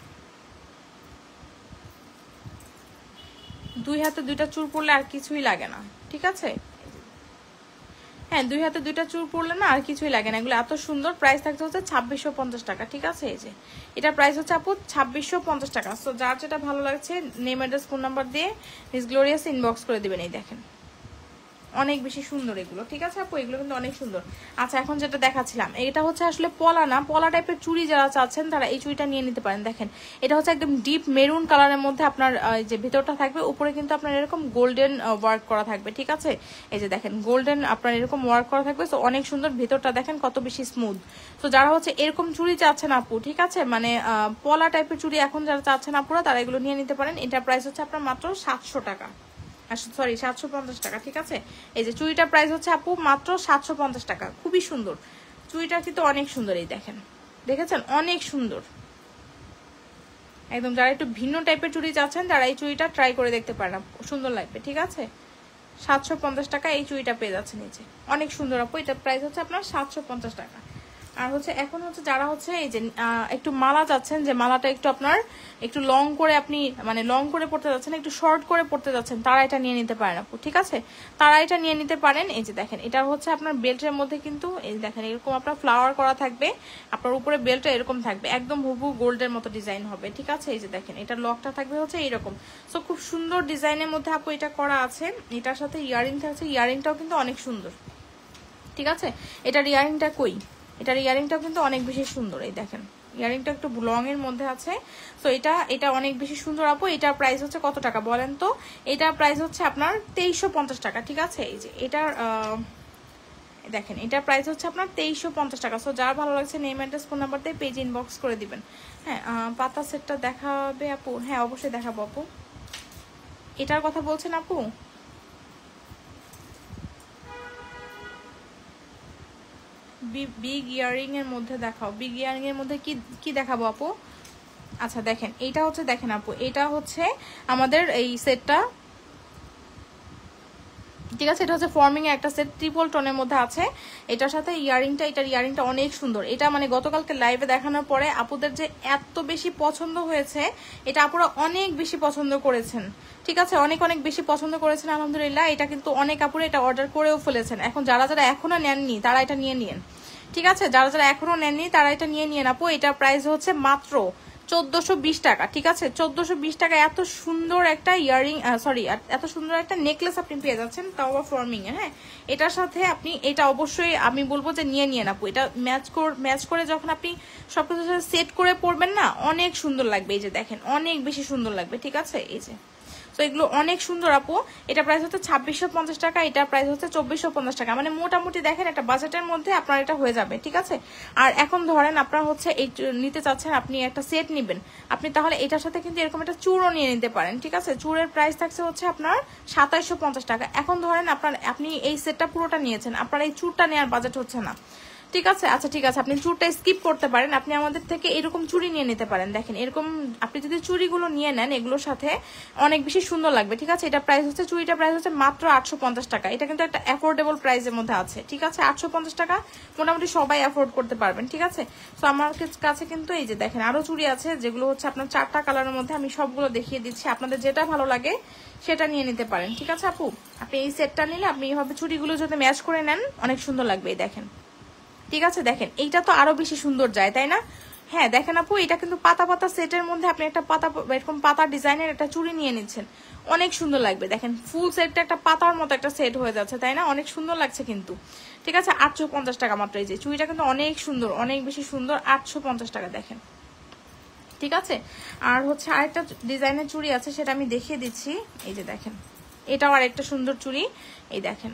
দুই হাতে দুইটা চুড় পরলে আর কিছুই লাগে না, ঠিক আছে? হ্যাঁ, দুই হাতে দুইটা চুড় পরলে না আর কিছুই লাগে না। এগুলো এত সুন্দর। প্রাইস থাকছে হচ্ছে 2650 টাকা, ঠিক আছে? এই যে এটার প্রাইস হচ্ছে আপু 2650 টাকা। সো যার যেটা ভালো লাগছে নেম, অ্যাড্রেস, ফোন নাম্বার দিয়ে মিস গ্লোরিয়াস ইনবক্স করে দিবেন। এই দেখেন অনেক বেশি সুন্দর এগুলো, ঠিক আছে আপু? এগুলো কিন্তু অনেক সুন্দর। আচ্ছা, এখন যেটা দেখাচ্ছিলাম এটা হচ্ছে আসলে পলা না, পলা টাইপের চুড়ি যারা চাচ্ছেন তারা এই চুড়িটা নিয়ে নিতে পারেন। দেখেন এটা হচ্ছে একদম ডিপ মেরুন কালারের মধ্যে আপনার যে ভিতরটা থাকবে, উপরে কিন্তু আপনার এরকম গোল্ডেন ওয়ার্ক করা থাকবে, ঠিক আছে? এই যে দেখেন গোল্ডেন আপনার এরকম ওয়ার্ক করা থাকবে। তো অনেক সুন্দর, ভিতরটা দেখেন কত বেশি স্মুথ। তো যারা হচ্ছে এরকম চুড়ি চাচ্ছেন আপু, ঠিক আছে, মানে পলা টাইপের চুড়ি এখন যারা চাচ্ছেন আপুরা তারা এগুলো নিয়ে নিতে পারেন। এটার প্রাইস হচ্ছে আপনার মাত্র 700 টাকা, সরি 750 টাকা, ঠিক আছে? এই যে চুড়িটার প্রাইস হচ্ছে আপু মাত্র 750 টাকা। খুবই সুন্দর চুড়িটা, কিন্তু অনেক সুন্দর। এই দেখেন, দেখেছেন অনেক সুন্দর একদম। যারা একটু ভিন্ন টাইপের চুড়ি চাচ্ছেন তারা এই চুড়িটা ট্রাই করে দেখতে পারেন, সুন্দর লাগবে, ঠিক আছে? 750 টাকা এই চুড়িটা পেয়ে যাচ্ছে নিচে, অনেক সুন্দর আপু। এটার প্রাইস হচ্ছে আপনার 750 টাকা। আর হচ্ছে এখন হচ্ছে যারা হচ্ছে এই যে একটু মালা যাচ্ছেন, যে মালাটা একটু আপনার একটু লং করে আপনি মানে লং করে পড়তে যাচ্ছেন, একটু শর্ট করে পড়তে যাচ্ছেন, তারা এটা নিয়ে নিতে পারেন আপু, ঠিক আছে? তারা এটা নিয়ে নিতে পারেন। এই যে দেখেন এটা হচ্ছে আপনার বেল্টের মধ্যে কিন্তু এই দেখেন এরকম আপনার ফ্লাওয়ার করা থাকবে, আপনার উপরে বেল্টটা এরকম থাকবে, একদম হুবহু গোল্ডের মতো ডিজাইন হবে, ঠিক আছে? এই যে দেখেন এটার লকটা থাকবে হচ্ছে এইরকম। সো খুব সুন্দর ডিজাইনের মধ্যে আপু এটা করা আছে। এটার সাথে ইয়ারিং থাকছে, ইয়ারিংটাও কিন্তু অনেক সুন্দর, ঠিক আছে? এটার ইয়ারিংটা কই, এটার ইয়ারিংটাও কিন্তু অনেক বেশি সুন্দর। এই দেখেন ইয়ারিংটা একটু লং এর মধ্যে আছে। তো এটা অনেক বেশি সুন্দর আপু। এটার প্রাইস হচ্ছে কত টাকা বলেন তো? এটার প্রাইস হচ্ছে আপনার 2350 টাকা, ঠিক আছে? এই যে এটার দেখেন এটার প্রাইস হচ্ছে আপনার 2350 টাকা। সো যার ভালো লাগছে নেম, অ্যাড্রেস, ফোন নাম্বার দিয়ে পেজ ইনবক্স করে দিবেন। হ্যাঁ, পাতা সেটটা দেখাবে আপু? হ্যাঁ অবশ্যই দেখাবো আপু। এটার কথা বলছেন আপু? বিগ ইয়ারিং এর মধ্যে দেখাও। বিগ ইয়ারিং এর মধ্যে কি দেখাবো আপু? আচ্ছা দেখেন এইটা হচ্ছে, দেখেন আপু এটা হচ্ছে আমাদের এই সেটটা, ঠিক আছে? এটা হচ্ছে ফর্মিং এর একটা সেট, ট্রিপল টোনের মধ্যে আছে। এটার সাথে ইয়ারিংটা, এটার ইয়ারিংটা অনেক সুন্দর। এটা মানে গতকালকে লাইভে দেখানোর পরে আপুদের যে এত বেশি পছন্দ হয়েছে, এটা আপুরা অনেক বেশি পছন্দ করেছেন, ঠিক আছে? অনেক অনেক বেশি পছন্দ করেছেন আলহামদুলিল্লাহ। এটা কিন্তু অনেক আপুরা এটা অর্ডার করেও ফেলেছেন। এখন যারা যারা এখনো নেননি তারা এটা নিয়ে নিন, ঠিক আছে? যারা যারা এখনো নেননি তারা এটা নিয়ে নিন আপু। এটার প্রাইস হচ্ছে মাত্র 1420 টাকা, ঠিক আছে? 1420 টাকা এত সুন্দর একটা ইয়ারিং, সরি এত সুন্দর একটা নেকলেস আপনি পেয়ে যাচ্ছেন, তাও ফর্মিং এর। হ্যাঁ, এটার সাথে আপনি এটা অবশ্যই আমি বলবো যে নিয়ে নিন আপু। এটা ম্যাচ করে যখন আপনি সবকিছু সেট করে পরবেন না, অনেক সুন্দর লাগবে। এই যে দেখেন অনেক বেশি সুন্দর লাগবে, ঠিক আছে? এই যে তো এগুলো অনেক সুন্দর আপু। এটা প্রাইস হচ্ছে 2650 টাকা, এটা প্রাইস হচ্ছে 2450 টাকা। মানে মোটামুটি দেখেন একটা বাজেটের মধ্যে আপনার এটা হয়ে যাবে, ঠিক আছে? আর এখন ধরেন আপনার হচ্ছে এই নিতে চাচ্ছেন, আপনি একটা সেট নেবেন, আপনি তাহলে এটার সাথে কিন্তু এরকম একটা চূড়ও নিয়ে নিতে পারেন, ঠিক আছে? চূড়ের প্রাইস থাকছে হচ্ছে আপনার 2750 টাকা। এখন ধরেন আপনি এই সেটটা পুরোটা নিয়েছেন, আপনার এই চূড়টা নেওয়ার বাজেট হচ্ছে না, ঠিক আছে? আচ্ছা ঠিক আছে, আপনি চুড়টা স্কিপ করতে পারেন, আপনি আমাদের থেকে এরকম চুড়ি নিয়ে নিতে পারেন। দেখেন এরকম আপনি যদি চুড়িগুলো নিয়ে নেন এগুলোর সাথে অনেক বেশি সুন্দর লাগবে, ঠিক আছে? এটা প্রাইস হচ্ছে, চুড়িটা প্রাইস হচ্ছে মাত্র 850 টাকা। এটা কিন্তু একটা অ্যাফোর্ডেবল প্রাইসের মধ্যে আছে, ঠিক আছে? 850 টাকা মোটামুটি সবাই অ্যাফোর্ড করতে পারবেন, ঠিক আছে? তো আমার কাছে কিন্তু এই যে দেখেন আরো চুড়ি আছে যেগুলো হচ্ছে আপনার 4টা কালারের মধ্যে, আমি সবগুলো দেখিয়ে দিচ্ছি, আপনাদের যেটা ভালো লাগে সেটা নিয়ে নিতে পারেন, ঠিক আছে আপু? আপনি এই সেটটা নিলে আপনি এইভাবে চুড়িগুলো যদি ম্যাচ করে নেন অনেক সুন্দর লাগবে। এই দেখেন, ঠিক আছে? দেখেন এইটা তো আরো বেশি সুন্দর যায়, তাই না? হ্যাঁ দেখেন আপু, এটা কিন্তু পাতা পাতা সেটের মধ্যে আপনি একটা পাতা এরকম পাতা ডিজাইনের একটা চুড়ি নিয়ে নিচ্ছেন, অনেক সুন্দর লাগবে। দেখেন ফুল সেটটা একটা পাতার মতো একটা সেট হয়ে যাচ্ছে, তাই না? অনেক সুন্দর লাগছে কিন্তু, ঠিক আছে? 850 টাকা মাত্র। এই যে চুড়িটা কিন্তু অনেক সুন্দর, অনেক বেশি সুন্দর, 850 টাকা দেখেন, ঠিক আছে? আর হচ্ছে আরেকটা ডিজাইনের চুড়ি আছে, সেটা আমি দেখিয়ে দিচ্ছি। এই যে দেখেন এটাও আরেকটা সুন্দর চুড়ি, এই দেখেন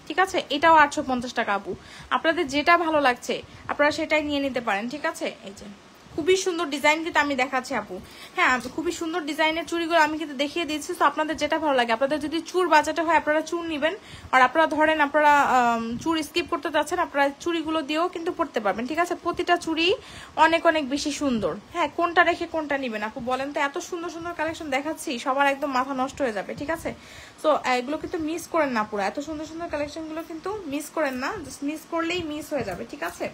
ঠিক আছে, এটাও 850 টাকা আপু। আপনাদের যেটা ভালো লাগছে আপনারা সেটাই নিয়ে নিতে পারেন। ঠিক আছে, এই যে খুবই সুন্দর ডিজাইন কিন্তু আমি দেখাচ্ছি আপু। হ্যাঁ, খুবই সুন্দর ডিজাইনের চুড়িগুলো আমি কিন্তু দেখিয়ে দিচ্ছি। তো আপনাদের যেটা ভালো লাগে, আপনাদের যদি চুর বাজাতে হয় আপনারা চুর নেবেন, আর আপনারা ধরেন আপনারা চুর স্কিপ করতে চাচ্ছেন, আপনারা চুড়িগুলো দিয়েও কিন্তু পড়তে পারবেন। ঠিক আছে, প্রতিটা চুড়ি অনেক অনেক বেশি সুন্দর। হ্যাঁ, কোনটা রেখে কোনটা নেবেন আপু বলেন তো? এত সুন্দর সুন্দর কালেকশন দেখাচ্ছি, সবার একদম মাথা নষ্ট হয়ে যাবে। ঠিক আছে, তো এগুলো কিন্তু মিস করেন না পুরো, এত সুন্দর সুন্দর কালেকশনগুলো কিন্তু মিস করেন না, জাস্ট মিস করলেই মিস হয়ে যাবে। ঠিক আছে,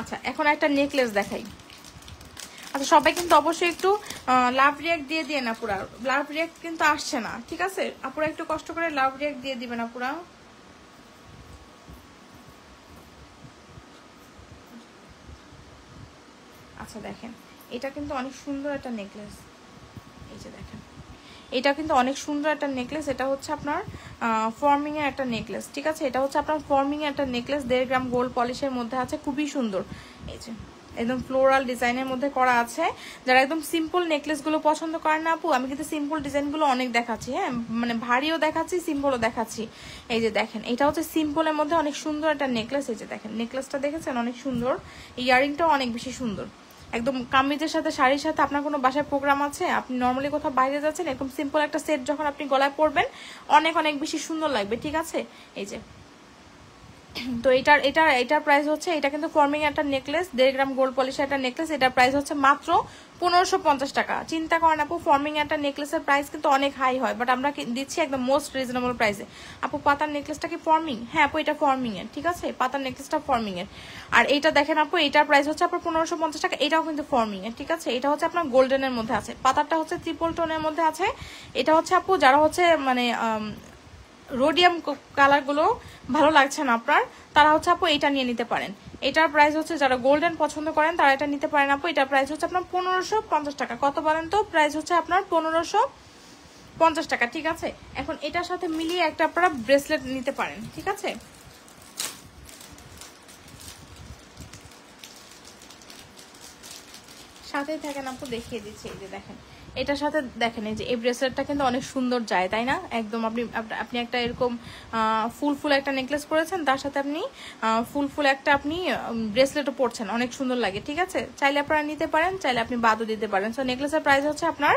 আচ্ছা এখন একটা নেকলেস দেখাই। আচ্ছা সবাই কিন্তু অবশ্যই একটু লাভ রিয়াক্ট দিয়ে দিয়ে না পুরা, লাভ রিয়াক্ট কিন্তু আসছে না। ঠিক আছে আপুরা, একটু কষ্ট করে লাভ রিয়াক্ট দিয়ে দিবেন আপুরা। আচ্ছা দেখেন, এটা কিন্তু অনেক সুন্দর একটা নেকলেস, এই যে দেখেন এটা কিন্তু অনেক সুন্দর একটা নেকলেস। এটা হচ্ছে আপনার ফর্মিং এর একটা নেকলেস। ঠিক আছে, এটা হচ্ছে আপনার ফর্মিং এর একটা নেকলেস, 1.5 গ্রাম গোল্ড পলিশের মধ্যে আছে, খুবই সুন্দর। এই যে একদম ফ্লোরাল ডিজাইনের মধ্যে করা আছে। যারা একদম সিম্পল নেকলেস গুলো পছন্দ করেন না আপু, আমি কিন্তু সিম্পল ডিজাইন গুলো অনেক দেখাচ্ছি। হ্যাঁ, মানে ভারীও দেখাচ্ছি, সিম্পলও দেখাচ্ছি। এই যে দেখেন, এটা হচ্ছে সিম্পলের মধ্যে অনেক সুন্দর একটা নেকলেস। এই যে দেখেন নেকলেসটা দেখেছেন, অনেক সুন্দর। ইয়ারিংটাও অনেক বেশি সুন্দর, একদম কামিজের সাথে শাড়ির সাথে। আপনার কোনো বাসায় প্রোগ্রাম আছে, আপনি নর্মালি কোথাও বাইরে যাচ্ছেন, এরকম সিম্পল একটা সেট যখন আপনি গলায় পরবেন অনেক অনেক বেশি সুন্দর লাগবে। ঠিক আছে, এই যে তো এটার প্রাইস হচ্ছে, এটা কিন্তু ফর্মিং একটা নেকলেস, 1.5 গ্রাম গোল্ড পলিশের একটা নেকলেস। এটার প্রাইস হচ্ছে মাত্র 1550 টাকা। চিন্তা করেন আপু, ফর্মিং একটা নেকলেসের প্রাইস কিন্তু অনেক হাই হয়, বাট আমরা দিচ্ছি একদম মোস্ট রিজনেবল প্রাইসে। আপু পাতার নেকলেসটা কি ফর্মিং? হ্যাঁ আপু, এটা ফর্মিং এর। ঠিক আছে, পাতার নেকলেসটা ফর্মিং এর। আর এইটা দেখেন আপু, এটার প্রাইস হচ্ছে আপনার 1550 টাকা। এটাও কিন্তু ফর্মিং এর। ঠিক আছে, এটা হচ্ছে আপনার গোল্ডেনের মধ্যে আছে, পাতারটা হচ্ছে ট্রিপল টোনের মধ্যে আছে। এটা হচ্ছে আপু যারা হচ্ছে মানে রোডিয়াম কালার গুলো ভালো লাগছে না আপনার, তারা হচ্ছে আপু এটা নিয়ে নিতে পারেন। এটার প্রাইস হচ্ছে, যারা গোল্ডেন পছন্দ করেন তারা এটা নিতে পারেন আপু। এটার প্রাইস হচ্ছে আপনার 1550 টাকা। কত বলেন তো? প্রাইস হচ্ছে আপনার 1550 টাকা। ঠিক আছে, এখন এটার সাথে মিলিয়ে একটা আপনারা ব্রেসলেট নিতে পারেন। ঠিক আছে, সাথেই থাকেন আপু, দেখিয়ে দিচ্ছি। এই যে দেখেন, এটার সাথে দেখেন এই যে এই ব্রেসলেটটা কিন্তু অনেক সুন্দর যায়, তাই না? একদম আপনি একটা এরকম ফুল একটা নেকলেস পরেছেন, তার সাথে আপনি ফুল একটা আপনি ব্রেসলেটও পরছেন, অনেক সুন্দর লাগে। ঠিক আছে, চাইলে আপনারা নিতে পারেন, চাইলে আপনি বাদও দিতে পারেন। সো নেকলেসের প্রাইস হচ্ছে আপনার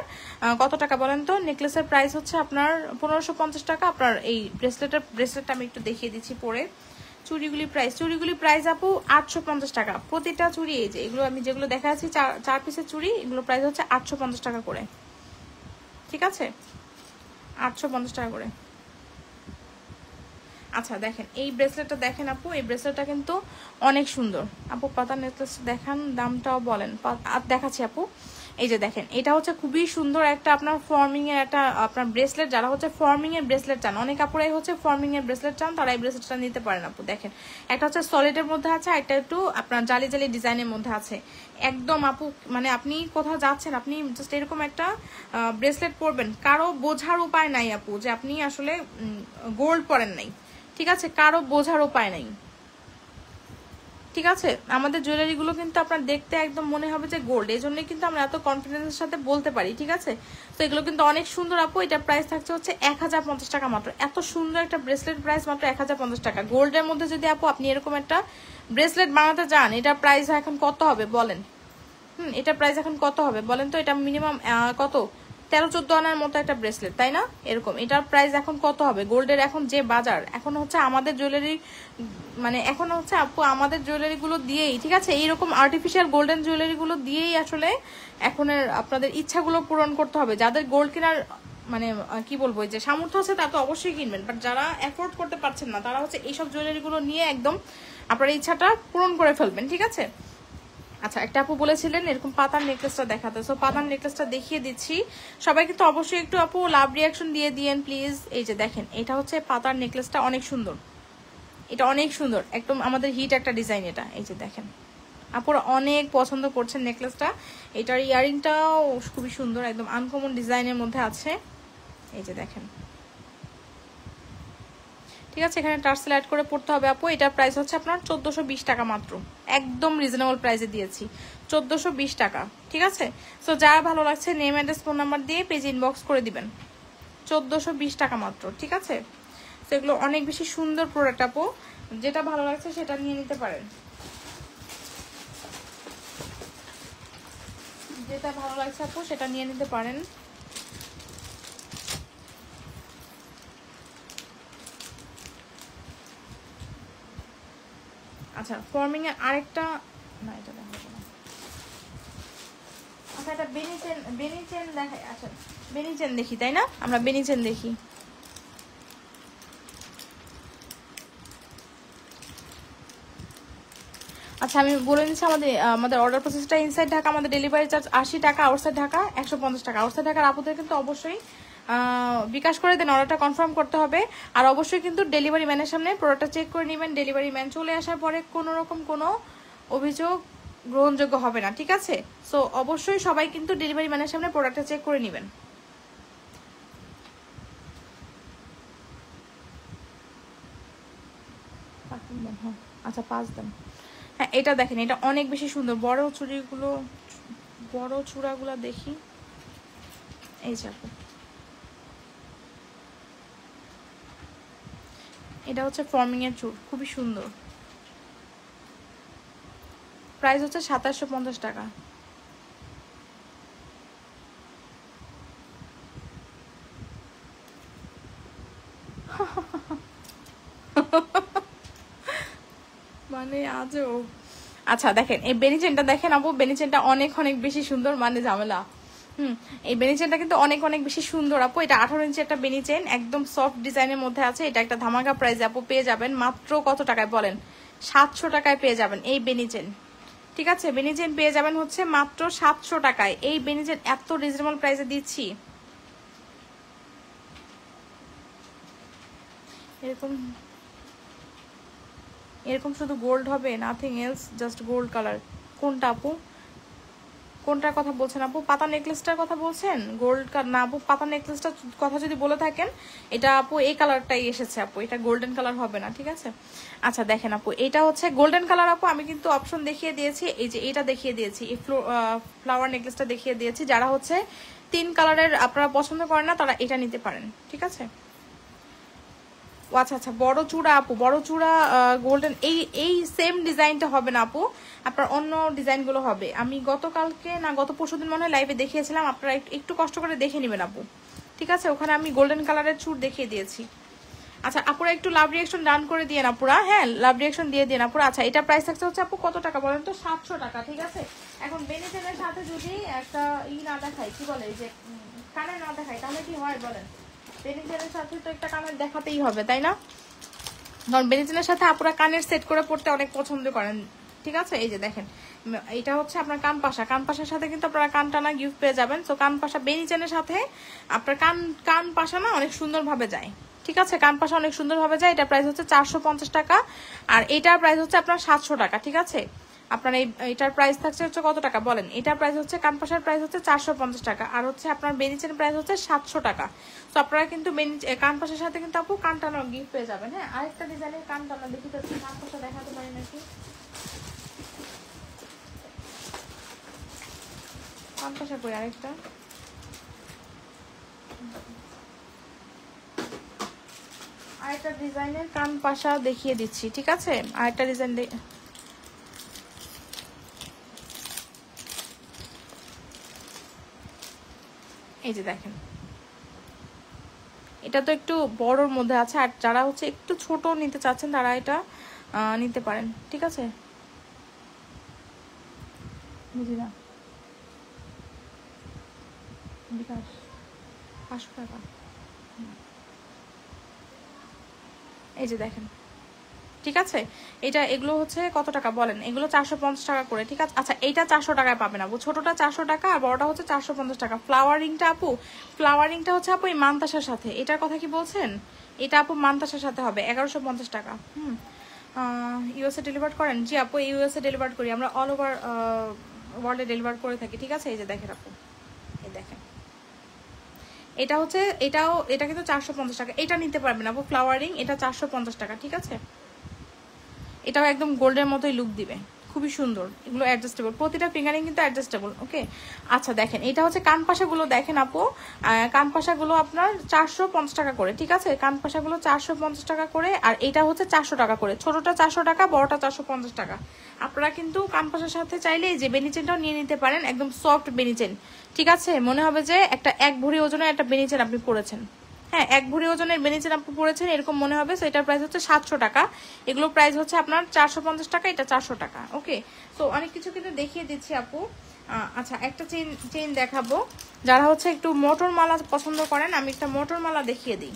কত টাকা বলেন তো? নেকলেসের প্রাইস হচ্ছে আপনার 1550 টাকা। আপনার এই ব্রেসলেটটা আমি একটু দেখিয়ে দিচ্ছি পরে। চুড়িগুলি প্রাইস আপু 850 টাকা প্রতিটা চুড়ি। এই যে এগুলো আমি যেগুলো দেখা যাচ্ছি 4 পিসের চুড়ি, এগুলো প্রাইস হচ্ছে 850 টাকা করে। ঠিক আছে, 850 টাকা করে। আচ্ছা দেখেন এই ব্রেসলেটটা দেখেন আপু, এই ব্রেসলেটটা কিন্তু অনেক সুন্দর। আপু পাতার নেকলেস দেখান, দামটাও বলেন। দেখাচ্ছি আপু, এই যে দেখেন এটা হচ্ছে খুবই সুন্দর একটা আপনার ফর্মিং এর একটা আপনার ব্রেসলেট। যারা হচ্ছে ফর্মিং এর ব্রেসলেট চান, অনেক আপুরাই হচ্ছে ফর্মিং এর ব্রেসলেট চান, তারা এই ব্রেসলেটটা নিতে পারেন আপু। দেখেন একটা হচ্ছে সলিডের মধ্যে আছে, আর একটা একটু আপনার জালি জালি ডিজাইনের মধ্যে আছে। একদম আপু মানে আপনি কোথাও যাচ্ছেন, আপনি জাস্ট এরকম একটা ব্রেসলেট পরবেন, কারো বোঝার উপায় নাই আপু যে আপনি আসলে গোল্ড পরেন নাই। ঠিক আছে, কারো বোঝার উপায় নাই। ঠিক আছে, আমাদের জুয়েলারি গুলো কিন্তু আপনার দেখতে একদম মনে হবে যে গোল্ড, এই জন্যই কিন্তু আমরা এত কনফিডেন্সের সাথে বলতে পারি। ঠিক আছে, তো এগুলো কিন্তু অনেক সুন্দর আপু। এটা প্রাইস থাকছে হচ্ছে 1050 টাকা মাত্র। এত সুন্দর একটা ব্রেসলেট প্রাইস মাত্র 1050 টাকা। গোল্ডের মধ্যে যদি আপু আপনি এরকম একটা ব্রেসলেট বানাতে চান, এটা প্রাইস এখন কত হবে বলেন? এটা প্রাইস এখন কত হবে বলেন তো? এটা মিনিমাম কত 13-14 আনার মতো একটা ব্রেসলেট, তাই না? এরকম এটার প্রাইস এখন কত হবে? গোল্ডের এখন যে বাজার, এখন হচ্ছে আমাদের জুয়েলারি মানে এখন হচ্ছে আপু আমাদের জুয়েলারি গুলো দিয়েই, ঠিক আছে, এইরকম আর্টিফিশিয়াল গোল্ডেন জুয়েলারি গুলো দিয়েই আসলে এখন আপনাদের ইচ্ছাগুলো পূরণ করতে হবে। যাদের গোল্ড কেনার মানে কি বলবো, যে সামর্থ্য আছে তারা তো অবশ্যই কিনবেন, বাট যারা অ্যাফোর্ড করতে পারছেন না তারা হচ্ছে এইসব জুয়েলারি গুলো নিয়ে একদম আপনার ইচ্ছাটা পূরণ করে ফেলবেন। ঠিক আছে, আচ্ছা একটা আপু বলেছিলেন এরকম পাতার নেকলেসটা দেখাতে, সো পাতার নেকলেসটা দেখিয়ে দিচ্ছি। সবাই কিন্তু অবশ্যই একটু আপু লাভ রিয়াকশন দিয়ে দিয়েন প্লিজ। এই যে দেখেন এটা হচ্ছে পাতার নেকলেসটা, অনেক সুন্দর, এটা অনেক সুন্দর, একদম আমাদের হিট একটা ডিজাইন এটা। এই যে দেখেন আপুরা অনেক পছন্দ করছেন নেকলেসটা। এটার ইয়ারিংটাও খুবই সুন্দর, একদম আনকমন ডিজাইনের মধ্যে আছে। এই যে দেখেন, ঠিক আছে, এখানে টার্সেল অ্যাড করে পড়তে হবে আপু। এটার প্রাইস হচ্ছে আপনার 1420 টাকা মাত্র, একদম রিজনেবল প্রাইসে দিয়েছি 1420 টাকা। ঠিক আছে, সো যারা ভালো লাগছে নেম অ্যাড্রেস ফোন নাম্বার দিয়ে পেজ ইনবক্স করে দিবেন। 1420 টাকা মাত্র, ঠিক আছে। তো এগুলো অনেক বেশি সুন্দর প্রোডাক্ট আপু, যেটা ভালো লাগছে সেটা নিয়ে নিতে পারেন, যেটা ভালো লাগছে আপু সেটা নিয়ে নিতে পারেন। আচ্ছা ফর্মিং এর আরেকটা, না এটা দেখাবো না। আচ্ছা এটা বেনি চেন দেখাই। আচ্ছা বেনি চেন দেখি, তাই না? আমরা বেনি চেন দেখি। আচ্ছা আমি বলে দিচ্ছি, আমাদের অর্ডার প্রসেসটা ইনসাইড ঢাকা আমাদের ডেলিভারি চার্জ 80 টাকা, আউটসাইড ঢাকা 150 টাকা। আউটসাইড ঢাকার আপুদের কিন্তু অবশ্যই বিকাশ করে দেন, অর্ডারটা কনফার্ম করতে হবে। আর অবশ্যই কিন্তু ডেলিভারি ম্যানের সামনে প্রোডাক্টটা চেক করে নেবেন। ডেলিভারি ম্যান চলে আসার পরে কোনো রকম কোনো অভিযোগ গ্রহণযোগ্য হবে না, ঠিক আছে। সো অবশ্যই সবাই কিন্তু ডেলিভারি ম্যানের সামনে প্রোডাক্টটা চেক করে নেবেন। আচ্ছা 5 দেন। হ্যাঁ এটা দেখেন, এটা অনেক বেশি সুন্দর। বড় চূড়াগুলো দেখি, এই যাবো। এটা হচ্ছে ফর্মিং এর চূড়, খুবই সুন্দর। প্রাইস হচ্ছে 2750 টাকা। মানে আজও। আচ্ছা দেখেন এই বেনি চেনটা দেখেন আপু, বেনি চেনটা অনেক অনেক বেশি সুন্দর, মানে ঝামেলা। এই বেনি চেনটা কিন্তু অনেক অনেক বেশি সুন্দর আপু। এটা 18 ইঞ্চি একটা বেনি চেন, একদম সফট ডিজাইনের মধ্যে আছে। এটা একটা ধামাকা প্রাইসে আপু পেয়ে যাবেন মাত্র কত টাকায় বলেন? 700 টাকায় পেয়ে যাবেন এই বেনি চেন, ঠিক আছে। বেনি চেন পেয়ে যাবেন হচ্ছে মাত্র 700 টাকায়। এই বেনি চেন এত রিজনেবল প্রাইসে দিচ্ছি। এরকম এরকম শুধু গোল্ড হবে, nothing else, just gold colour. কোনটা আপু, কোনটার কথা বলছেন আপু? পাতা নেকলেসটার কথা বলছেন? গোল্ড না আপু, পাতা নেকলেসটার কথা যদি বলে থাকেন, এটা আপু এই কালারটাই এসেছে আপু, এটা গোল্ডেন কালার হবে না, ঠিক আছে। আচ্ছা দেখেন আপু, এটা হচ্ছে গোল্ডেন কালার আপু। আমি কিন্তু অপশন দেখিয়ে দিয়েছি, এই যে এটা দেখিয়ে দিয়েছি, এই ফ্লাওয়ার নেকলেসটা দেখিয়ে দিয়েছি। যারা হচ্ছে 3 কালারের আপনারা পছন্দ করেন না, তারা এটা নিতে পারেন, ঠিক আছে। আচ্ছা আচ্ছা বড় চূড়া আপু, বড় চূড়া গোল্ডেন, এই সেম ডিজাইনটা হবে না আপু, আপনার অন্য ডিজাইনগুলো হবে। আমি গতকালকে না গত পরশুদিন মনে হয় লাইভে দেখিয়েছিলাম, আপনারা একটু কষ্ট করে দেখে নেবেন আপু, ঠিক আছে। ওখানে আমি গোল্ডেন কালারের চূড় দেখিয়ে দিয়েছি। আচ্ছা আপুরা একটু লাভ রিঅ্যাকশন ডান করে দিয়ে না আপুরা, হ্যাঁ লাভ রিঅ্যাকশন দিয়ে দিয়ে না আপুরা। আচ্ছা এটা প্রাইস থাকছে হচ্ছে আপু কত টাকা বলেন তো? 700 টাকা, ঠিক আছে। এখন বেনিফিটের সাথে যদি একটা না দেখাই, কি বলে যে কানে না দেখাই, তাহলে কি হয় বলেন? বেনিফিটের সাথে তো একটা কানের দেখাতেই হবে, তাই না? কারণ বেনিফিটের সাথে আপুরা কানের সেট করে পড়তে অনেক পছন্দ করেন, ঠিক আছে। এই যে দেখেন, এটা হচ্ছে আপনার কানপাশার সাথে কিন্তু আপনারা কান টানা গিফট পেয়ে যাবেন। তো কানপাশা বেনিচেনের সাথে আপনার কান পাশা না অনেক সুন্দরভাবে যায়, ঠিক আছে। কান পাশা অনেক সুন্দরভাবে যায়। এটা প্রাইস হচ্ছে 450 টাকা, আর এটার প্রাইস হচ্ছে আপনার 700 টাকা, ঠিক আছে। আপনার এটার প্রাইস থাকছে হচ্ছে কত টাকা বলেন? এটার প্রাইস হচ্ছে কানপাশার প্রাইস হচ্ছে 450 টাকা, আর হচ্ছে আপনার বেনিচের প্রাইস হচ্ছে 700 টাকা। তো আপনারা কিন্তু কানপাশার সাথে কিন্তু আপু কান টানা গিফট পেয়ে যাবেন। হ্যাঁ আরেকটা ডিজাইনের কান টানা দেখি তো, কানপাশা দেখাতে পারি নাকি? কানপাশা কই আরেকটা? আরেকটা ডিজাইনের কান পাশা দেখিয়ে দিচ্ছি, ঠিক আছে। আরেকটা ডিজাইন এই যে দেখেন, এটা তো একটু বড়র মধ্যে আছে, আর যারা হচ্ছে একটু ছোট নিতে চাচ্ছেন তারা এটা নিতে পারেন, ঠিক আছে। বুঝি না, বিকাশ 500 টাকা। এই যে দেখেন, ঠিক আছে। এগুলো হচ্ছে কত টাকা বলেন? এগুলো 450 টাকা করে, ঠিক আছে। আচ্ছা এইটা 400 টাকায় পাবেন আপু, ছোটটা 400 টাকা আর বড়টা হচ্ছে 450 টাকা। ফ্লাওয়ারিংটা আপু, ফ্লাওয়ারিংটা হচ্ছে আপু এই মানতাসার সাথে, এটার কথা কি বলছেন? এটা আপু মানতাসার সাথে হবে 1150 টাকা। ইউএসএ ডেলিভার করেন? জি আপু ইউএসএ ডেলিভার করি আমরা, অল ওভার ওয়ার্ল্ডে ডেলিভার করে থাকি, ঠিক আছে। এই যে দেখেন আপু, এই দেখেন, এটা হচ্ছে এটা কিন্তু 450 টাকা। এটা নিতে পারবেন আপু ফ্লাওয়ারিং, এটা 450 টাকা, ঠিক আছে। এটাও একদম গোল্ডের মতোই লুক দিবে, খুবই সুন্দর, এগুলো অ্যাডজাস্টেবল, প্রতিটা ফিঙ্গারিং কিন্তু অ্যাডজাস্টেবল। ওকে, আচ্ছা দেখেন এটা হচ্ছে কানপাশাগুলো, দেখেন আপু কানপাশাগুলো আপনার 450 টাকা করে, ঠিক আছে, কানপাশাগুলো 450 টাকা করে, আর এটা হচ্ছে 400 টাকা করে, ছোটটা 400 টাকা, বড়টা 450 টাকা। আপনারা কিন্তু কানপাশার সাথে চাইলে যে বেনিচেনটাও নিয়ে নিতে পারেন, একদম সফট বেনিচেন, ঠিক আছে, মনে হবে যে একটা 1 ভরি ওজনের একটা বেনিচেন আপনি পরেছেন। হ্যাঁ, 1 ভরি ওজনের বেনিচেন আপনি পরেছেন এরকম মনে হবে। সো এটার প্রাইস হচ্ছে 700 টাকা, এগুলো প্রাইস হচ্ছে আপনার 450 টাকা, এটা 400 টাকা। ওকে, সো অনেক কিছু কিন্তু দেখিয়ে দিচ্ছি আপু। আচ্ছা একটা চেইন দেখাবো, যারা হচ্ছে একটু মোটর মালা পছন্দ করেন, আমি একটা মোটর মালা দেখিয়ে দিই।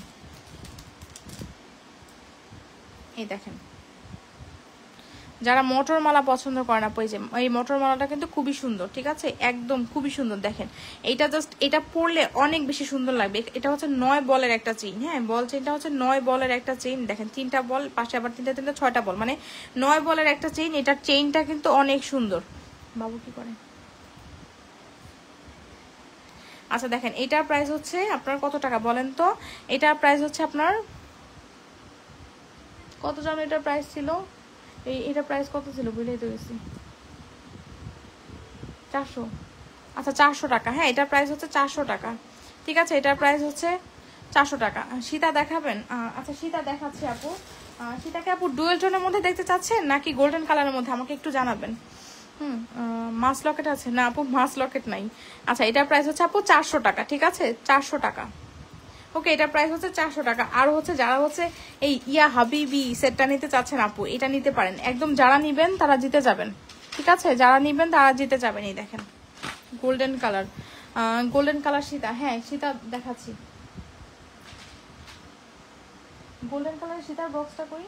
এই দেখেন, যারা মোটর মালা পছন্দ করেন আপু, এই মোটর মালাটা কিন্তু খুবই সুন্দর, ঠিক আছে, একদম খুবই সুন্দর। দেখেন এটা জাস্ট এটা পরলে অনেক বেশি সুন্দর লাগবে। এটা হচ্ছে 9 বলের একটা চেইন, হ্যাঁ, বল চেইনটা হচ্ছে 9 বলের একটা চেইন। দেখেন 3টা বল, পাশে আবার 3টা 6টা বল, মানে 9 বলের একটা চেইন। এটার চেইনটা কিন্তু অনেক সুন্দর। বাবু কি করে? আচ্ছা দেখেন এটার প্রাইস হচ্ছে আপনার কত টাকা বলেন তো? এটার প্রাইস হচ্ছে আপনার কত জানো? এটার প্রাইস ছিল, এটা প্রাইস কত ছিল বুঝলেই তো গেছি, 400। আচ্ছা 400 টাকা, হ্যাঁ, এটার প্রাইস হচ্ছে 400 টাকা, ঠিক আছে, এটার প্রাইস হচ্ছে 400 টাকা। সীতা দেখাবেন? আচ্ছা সীতা দেখাচ্ছি আপু। সীতাকে আপু ডুয়েল টোনের মধ্যে দেখতে চাচ্ছেন নাকি গোল্ডেন কালারের মধ্যে, আমাকে একটু জানাবেন। মাস লকেট আছে না আপু? মাস লকেট নাই। আচ্ছা এটার প্রাইস হচ্ছে আপু 400 টাকা, ঠিক আছে, 400 টাকা। ওকে, এটার প্রাইস হচ্ছে 400 টাকা। আর হচ্ছে যারা হচ্ছে এই ইয়া হাবিবি সেটটা নিতে চাচ্ছেন আপু, এটা নিতে পারেন, একদম যারা নিবেন তারা জিতে যাবেন, ঠিক আছে, যারা নিবেন তারা জিতে যাবেন। এই দেখেন golden colour, golden colour Sita, হ্যাঁ সীতা দেখাচ্ছি, গোল্ডেন কালার সীতার বক্সটা কই?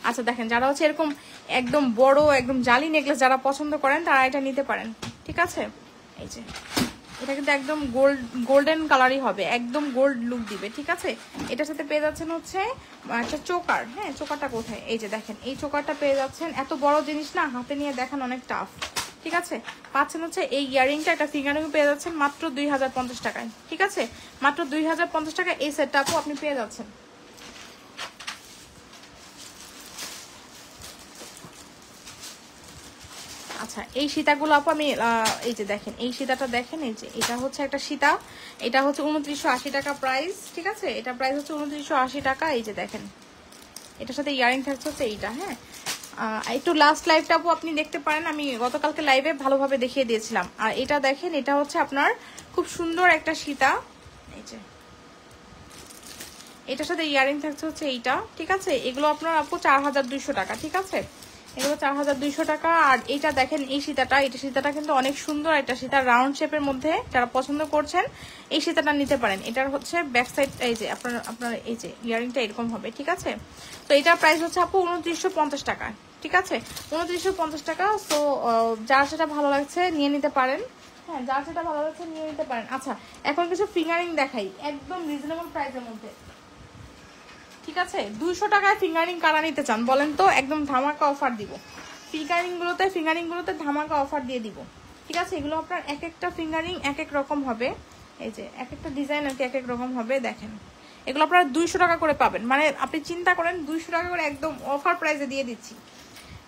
আচ্ছা দেখেন যারা হচ্ছে এরকম একদম বড় একদম জালি নেকলেস যারা পছন্দ করেন তারা এটা নিতে পারেন, ঠিক আছে। এই যে এটা কিন্তু একদম গোল্ডেন কালারই হবে, একদম গোল্ড লুক দিবে, ঠিক আছে। এটার সাথে পেয়ে যাচ্ছেন হচ্ছে একটা চোকার, হ্যাঁ চোকারটা কোথায়? এই যে দেখেন এই চোকারটা পেয়ে যাচ্ছেন। এত বড় জিনিস না হাতে নিয়ে দেখান অনেক টাফ, ঠিক আছে। পাচ্ছেন হচ্ছে এই ইয়ারিংটা, একটা ফিঙ্গারিং পেয়ে যাচ্ছেন মাত্র 2050 টাকায়, ঠিক আছে, মাত্র 2050 টাকায় এই সেটটা আপনি পেয়ে যাচ্ছেন। আচ্ছা এই সীতাগুলো আপু আমি এই যে দেখেন এই সীতাটা দেখেন, এই যে এটা হচ্ছে একটা সীতা, এটা হচ্ছে 2980 টাকা প্রাইস, ঠিক আছে, এটা প্রাইস হচ্ছে 2980 টাকা। এই যে দেখেন এটার সাথে ইয়ারিং থাকছে হচ্ছে এইটা, হ্যাঁ। একটু লাস্ট লাইভটা আপু আপনি দেখতে পারেন, আমি গতকালকে লাইভে ভালোভাবে দেখিয়ে দিয়েছিলাম। আর এটা দেখেন এটা হচ্ছে আপনার খুব সুন্দর একটা সীতা, এই যে এটার সাথে ইয়ারিং থাকছে হচ্ছে এইটা, ঠিক আছে। এগুলো আপনার আপু 4200 টাকা, ঠিক আছে, এগুলো 4200 টাকা। আর এইটা দেখেন এই সীতাটা, এটা সীতাটা কিন্তু অনেক সুন্দর একটা সীতা, রাউন্ড শেপের মধ্যে, যারা পছন্দ করছেন এই সীতাটা নিতে পারেন। এটার হচ্ছে ব্যাক সাইড, এই যে আপনার এই যে ইয়ারিংটা এরকম হবে, ঠিক আছে। তো এটার প্রাইস হচ্ছে আপু 2950 টাকা, ঠিক আছে, 2950 টাকা। সো যার সেটা ভালো লাগছে নিয়ে নিতে পারেন, হ্যাঁ যার সেটা ভালো লাগছে নিয়ে নিতে পারেন। আচ্ছা এখন কিছু ফিঙ্গারিং দেখাই একদম রিজনেবল প্রাইসের মধ্যে, ঠিক আছে। 200 টাকায় ফিঙ্গারিং কারা নিতে চান বলেন তো? একদম ধামাকা অফার দিব ফিঙ্গারিং গুলোতে ধামাকা অফার দিয়ে দিব, ঠিক আছে। এগুলো আপনার এক একটা ফিঙ্গারিং এক এক রকম হবে, এই যে এক একটা ডিজাইন আর কি এক এক রকম হবে। দেখেন এগুলো আপনারা 200 টাকা করে পাবেন, মানে আপনি চিন্তা করেন 200 টাকা করে একদম অফার প্রাইসে দিয়ে দিচ্ছি,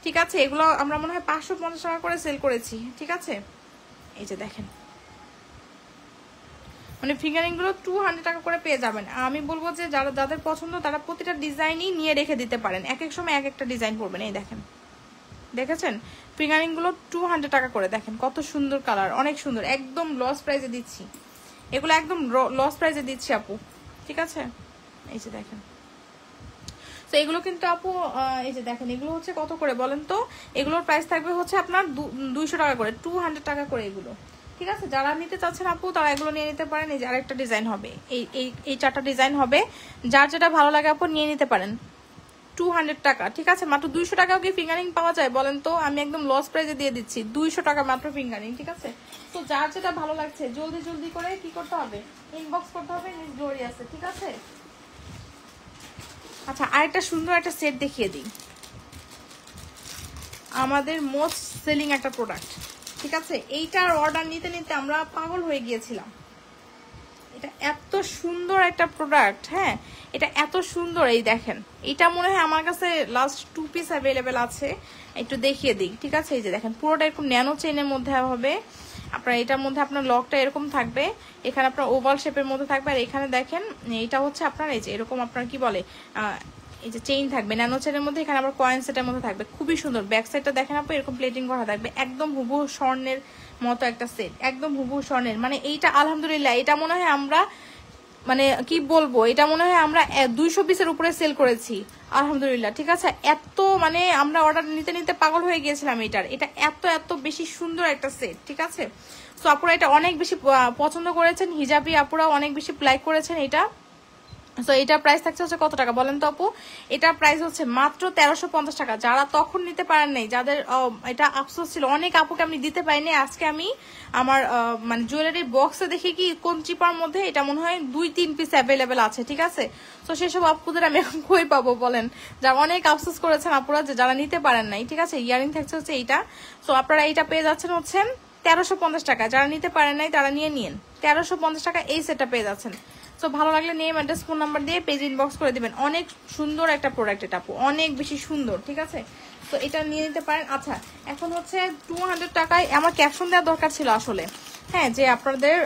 ঠিক আছে। এগুলো আমরা মনে হয় 550 টাকা করে সেল করেছি, ঠিক আছে। এই যে দেখেন মানে ফিঙ্গারিং গুলো 200 টাকা করে পেয়ে যাবেন। আমি বলবো যে যাদের পছন্দ তারা প্রতিটা ডিজাইনই নিয়ে রেখে দিতে পারেন, এক এক সময় এক একটা ডিজাইন পরবেন। এই দেখেন দেখেছেন ফিঙ্গারিং গুলো 200 টাকা করে, দেখেন কত সুন্দর কালার, অনেক সুন্দর, একদম লস প্রাইসে দিচ্ছি এগুলো, একদম লস প্রাইসে দিচ্ছি আপু, ঠিক আছে। এই যে দেখেন তো এগুলো কিন্তু আপু এই যে দেখেন এগুলো হচ্ছে কত করে বলেন তো? এগুলোর প্রাইস থাকবে হচ্ছে আপনার 200 টাকা করে, 200 টাকা করে এগুলো, ঠিক আছে। যারা নিতে চাচ্ছেন আপু তারা এগুলো নিয়ে নিতে পারেন। এই যে আরেকটা ডিজাইন হবে, এই 4টা ডিজাইন হবে, যার যেটা ভালো লাগে আপু নিয়ে নিতে পারেন। 200 টাকা, ঠিক আছে, মাত্র 200 টাকাও কি ফিঙ্গারিং পাওয়া যায় বলেন তো? আমি একদম লস প্রাইসে দিয়ে দিচ্ছি 200 টাকা মাত্র ফিঙ্গারিং, ঠিক আছে। তো যার যেটা ভালো লাগছে জলদি জলদি করে কি করতে হবে, ইনবক্স করতে হবে মিস গ্লোরিয়াসে, ঠিক আছে। আচ্ছা আরেকটা সুন্দর একটা সেট দেখিয়ে দিই, আমাদের মোস্ট সেলিং একটা প্রোডাক্ট, ঠিক আছে। এইটার অর্ডার নিতে নিতে আমরা পাগল হয়ে গিয়েছিলাম, এটা এত সুন্দর একটা প্রোডাক্ট, হ্যাঁ এটা এত সুন্দর। এই দেখেন, এটা মনে হয় আমার কাছে লাস্ট 2 পিস অ্যাভেলেবেল আছে, একটু দেখিয়ে দিই। ঠিক আছে, এই যে দেখেন পুরোটা এরকম ন্যানো চেইনের মধ্যে হবে আপনার। এটার মধ্যে আপনার লকটা এরকম থাকবে, এখানে আপনার ওভাল শেপের মধ্যে থাকবে। আর এখানে দেখেন এটা হচ্ছে আপনার এই যে এরকম আপনার কি বলে এই যে চেইন থাকবে ন্যানো চেইনের মধ্যে, এখানে আবার কয়েন সেটের মধ্যে থাকবে। খুবই সুন্দর। ব্যাক সাইডটা দেখেন আপু এরকম প্লেটিং করা থাকবে, একদম হুবহু স্বর্ণের মতো একটা সেট, একদম হুবহু স্বর্ণের। মানে এইটা আলহামদুলিল্লাহ, এটা মনে হয় আমরা মানে কি বলবো, এটা মনে হয় আমরা 200 পিসের উপরে সেল করেছি আলহামদুলিল্লাহ। ঠিক আছে, এত মানে আমরা অর্ডার নিতে নিতে পাগল হয়ে গিয়েছিলাম এটার। এটা এত এত বেশি সুন্দর একটা সেট। ঠিক আছে, তো আপুরা এটা অনেক বেশি পছন্দ করেছেন, হিজাবি আপুরা অনেক বেশি লাইক করেছেন এটা। সো এটার প্রাইস থাকছে হচ্ছে কত টাকা বলেন তো আপু? এটার প্রাইস হচ্ছে মাত্র 1350 টাকা। যারা তখন নিতে পারেন নাই, যাদের এটা আফসোস ছিল, অনেক আপুকে আমি দিতে পারিনি, আজকে আমি আমার মানে জুয়েলারির বক্সে দেখি কি কোন চিপার মধ্যে এটা মনে হয় 2-3 পিস অ্যাভেলেবেল আছে। ঠিক আছে, তো সেসব আপুদের আমি এখন কই পাবো বলেন? যারা অনেক আফসোস করেছেন আপুরা যে যারা নিতে পারেন নাই। ঠিক আছে, ইয়ারিং থাকছে হচ্ছে এইটা। সো আপনারা এইটা পেয়ে যাচ্ছেন হচ্ছে 1350 টাকা। যারা নিতে পারেন নাই তারা নিয়ে নিন, 1350 টাকা এই সেটটা পেয়ে যাচ্ছেন। সো ভালো লাগলে নেম অ্যাড্রেস ফোন নাম্বার দিয়ে পেজ ইনবক্স করে দিবেন। অনেক সুন্দর একটা প্রোডাক্ট এটা আপু, অনেক বেশি সুন্দর। ঠিক আছে, তো এটা নিয়ে নিতে পারেন। আচ্ছা, এখন হচ্ছে 200 টাকায় আমার ক্যাপশন দেওয়ার দরকার ছিল আসলে, হ্যাঁ, যে আপনাদের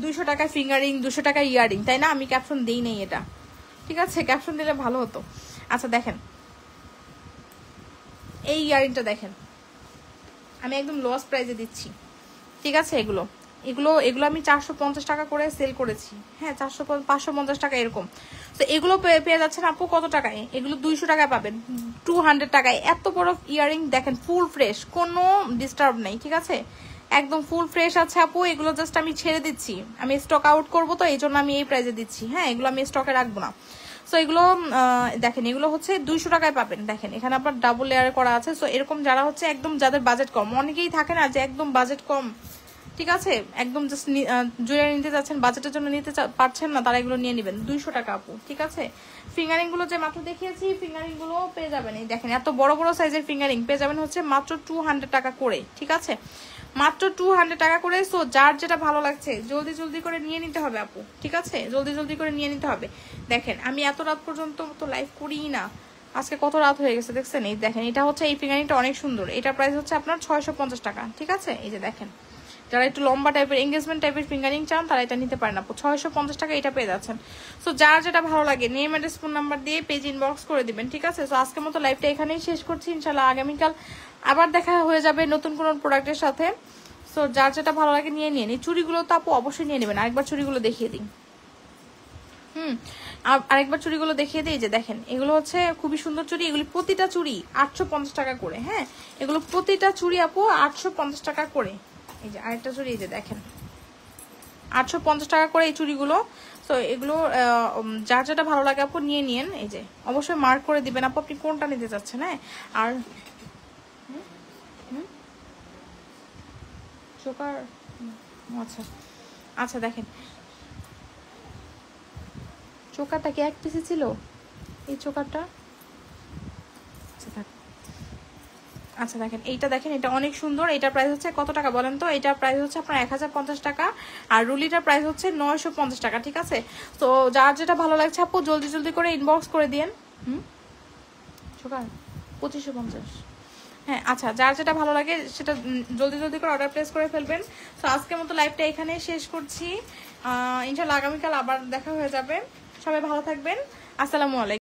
200 টাকায় ফিঙ্গারিং, 200 টাকায় ইয়ারিং, তাই না? আমি ক্যাপশন দিই নেই এটা। ঠিক আছে, ক্যাপশন দিলে ভালো হতো। আচ্ছা দেখেন এই ইয়ারিংটা দেখেন, আমি একদম লস প্রাইসে দিচ্ছি। ঠিক আছে, এগুলো এগুলো এগুলো আমি 450 টাকা করে সেল করেছি, হ্যাঁ 550 টাকা এরকম। তো এগুলো পেয়ে যাচ্ছেন আপু কত টাকায়? এগুলো 200 টাকায় পাবেন, 200 টাকায়। এত বড় ইয়ারিং দেখেন, ফুল ফ্রেশ, কোনো ডিস্টার্ব নেই। ঠিক আছে, একদম ফুল ফ্রেশ আছে আপু। এগুলো জাস্ট আমি ছেড়ে দিচ্ছি, আমি স্টক আউট করবো, তো এই জন্য আমি এই প্রাইসে দিচ্ছি। হ্যাঁ, এগুলো আমি স্টকে রাখবো না। সো এগুলো দেখেন, এগুলো হচ্ছে 200 টাকায় পাবেন। দেখেন এখানে আপনার ডাবল লেয়ার করা আছে। সো এরকম যারা হচ্ছে একদম যাদের বাজেট কম, অনেকেই থাকে না যে একদম বাজেট কম, ঠিক আছে, একদম জাস্ট জুয়েলারি নিতে যাচ্ছেন, বাজেটের জন্য নিতে পারছেন না, তারা এগুলো নিয়ে নেবেন। 200 টাকা আপু। ঠিক আছে, ফিঙ্গারিং গুলো যে মাত্র দেখিয়েছি, ফিঙ্গারিং গুলো পেয়ে যাবেন। এই দেখেন এত বড় বড় সাইজের ফিঙ্গারিং পেয়ে যাবেন হচ্ছে মাত্র 200 টাকা করে। ঠিক আছে, মাত্র 200 টাকা করে। সো যার যেটা ভালো লাগছে জলদি জলদি করে নিয়ে নিতে হবে আপু। ঠিক আছে, জলদি জলদি করে নিয়ে নিতে হবে। দেখেন আমি এত রাত পর্যন্ত তো লাইভ করিই না, আজকে কত রাত হয়ে গেছে দেখছেন। এই দেখেন এটা হচ্ছে, এই ফিঙ্গারিংটা অনেক সুন্দর, এটার প্রাইস হচ্ছে আপনার 650 টাকা। ঠিক আছে, এই যে দেখেন, যারা একটু লম্বা টাইপের এঙ্গেজমেন্ট টাইপের ফিঙ্গারিং চান তারা এটা নিতে পারেন আপু। 650 টাকা এটা পেয়ে যাচ্ছেন। সো যার যেটা ভালো লাগে নেম অ্যাড্রেস ফোন নাম্বার দিয়ে পেজ ইনবক্স করে দিবেন। ঠিক আছে, সো আজকের মতো লাইভটা এখানেই শেষ করছি। ইনশাল্লাহ আগামীকাল আবার দেখা হয়ে যাবে নতুন কোনো প্রোডাক্টের সাথে। সো যার যেটা ভালো লাগে নিয়ে নিন। এই চুড়িগুলো তো আপু অবশ্যই নিয়ে নেবেন। আরেকবার চুড়িগুলো দেখিয়ে দিই। আরেকবার চুড়িগুলো দেখিয়ে দিই। যে দেখেন এগুলো হচ্ছে খুবই সুন্দর চুড়ি, এগুলি প্রতিটা চুড়ি 850 টাকা করে। হ্যাঁ, এগুলো প্রতিটা চুড়ি আপু 850 টাকা করে। এই যে আরেকটা চুড়ি, এই যে দেখেন 850 টাকা করে এই চুড়িগুলো। তো এগুলো যার যেটা ভালো লাগে আপু নিয়ে নিন। এই যে অবশ্যই মার্ক করে দিবেন আপু আপনি কোনটা নিতে চাচ্ছেন। হ্যাঁ, আর চোকার, আচ্ছা আচ্ছা দেখেন চোকারটা কি এক পিসে ছিল এই চোকারটা? আচ্ছা দেখেন এইটা, দেখেন এটা অনেক সুন্দর। এটার প্রাইস হচ্ছে কত টাকা বলেন তো? এটার প্রাইস হচ্ছে আপনার 1050 টাকা, আর রুলিটার প্রাইস হচ্ছে 950 টাকা। ঠিক আছে, তো যার যেটা ভালো লাগছে আপু জলদি জলদি করে ইনবক্স করে দিন। চোকার 2550। হ্যাঁ আচ্ছা, যার যেটা ভালো লাগে সেটা জলদি জলদি করে অর্ডার প্লেস করে ফেলবেন। তো আজকের মতো লাইভটা এখানেই শেষ করছি। ইনশাআল্লাহ আগামীকাল আবার দেখা হয়ে যাবে। সবাই ভালো থাকবেন। আসসালামু আলাইকুম।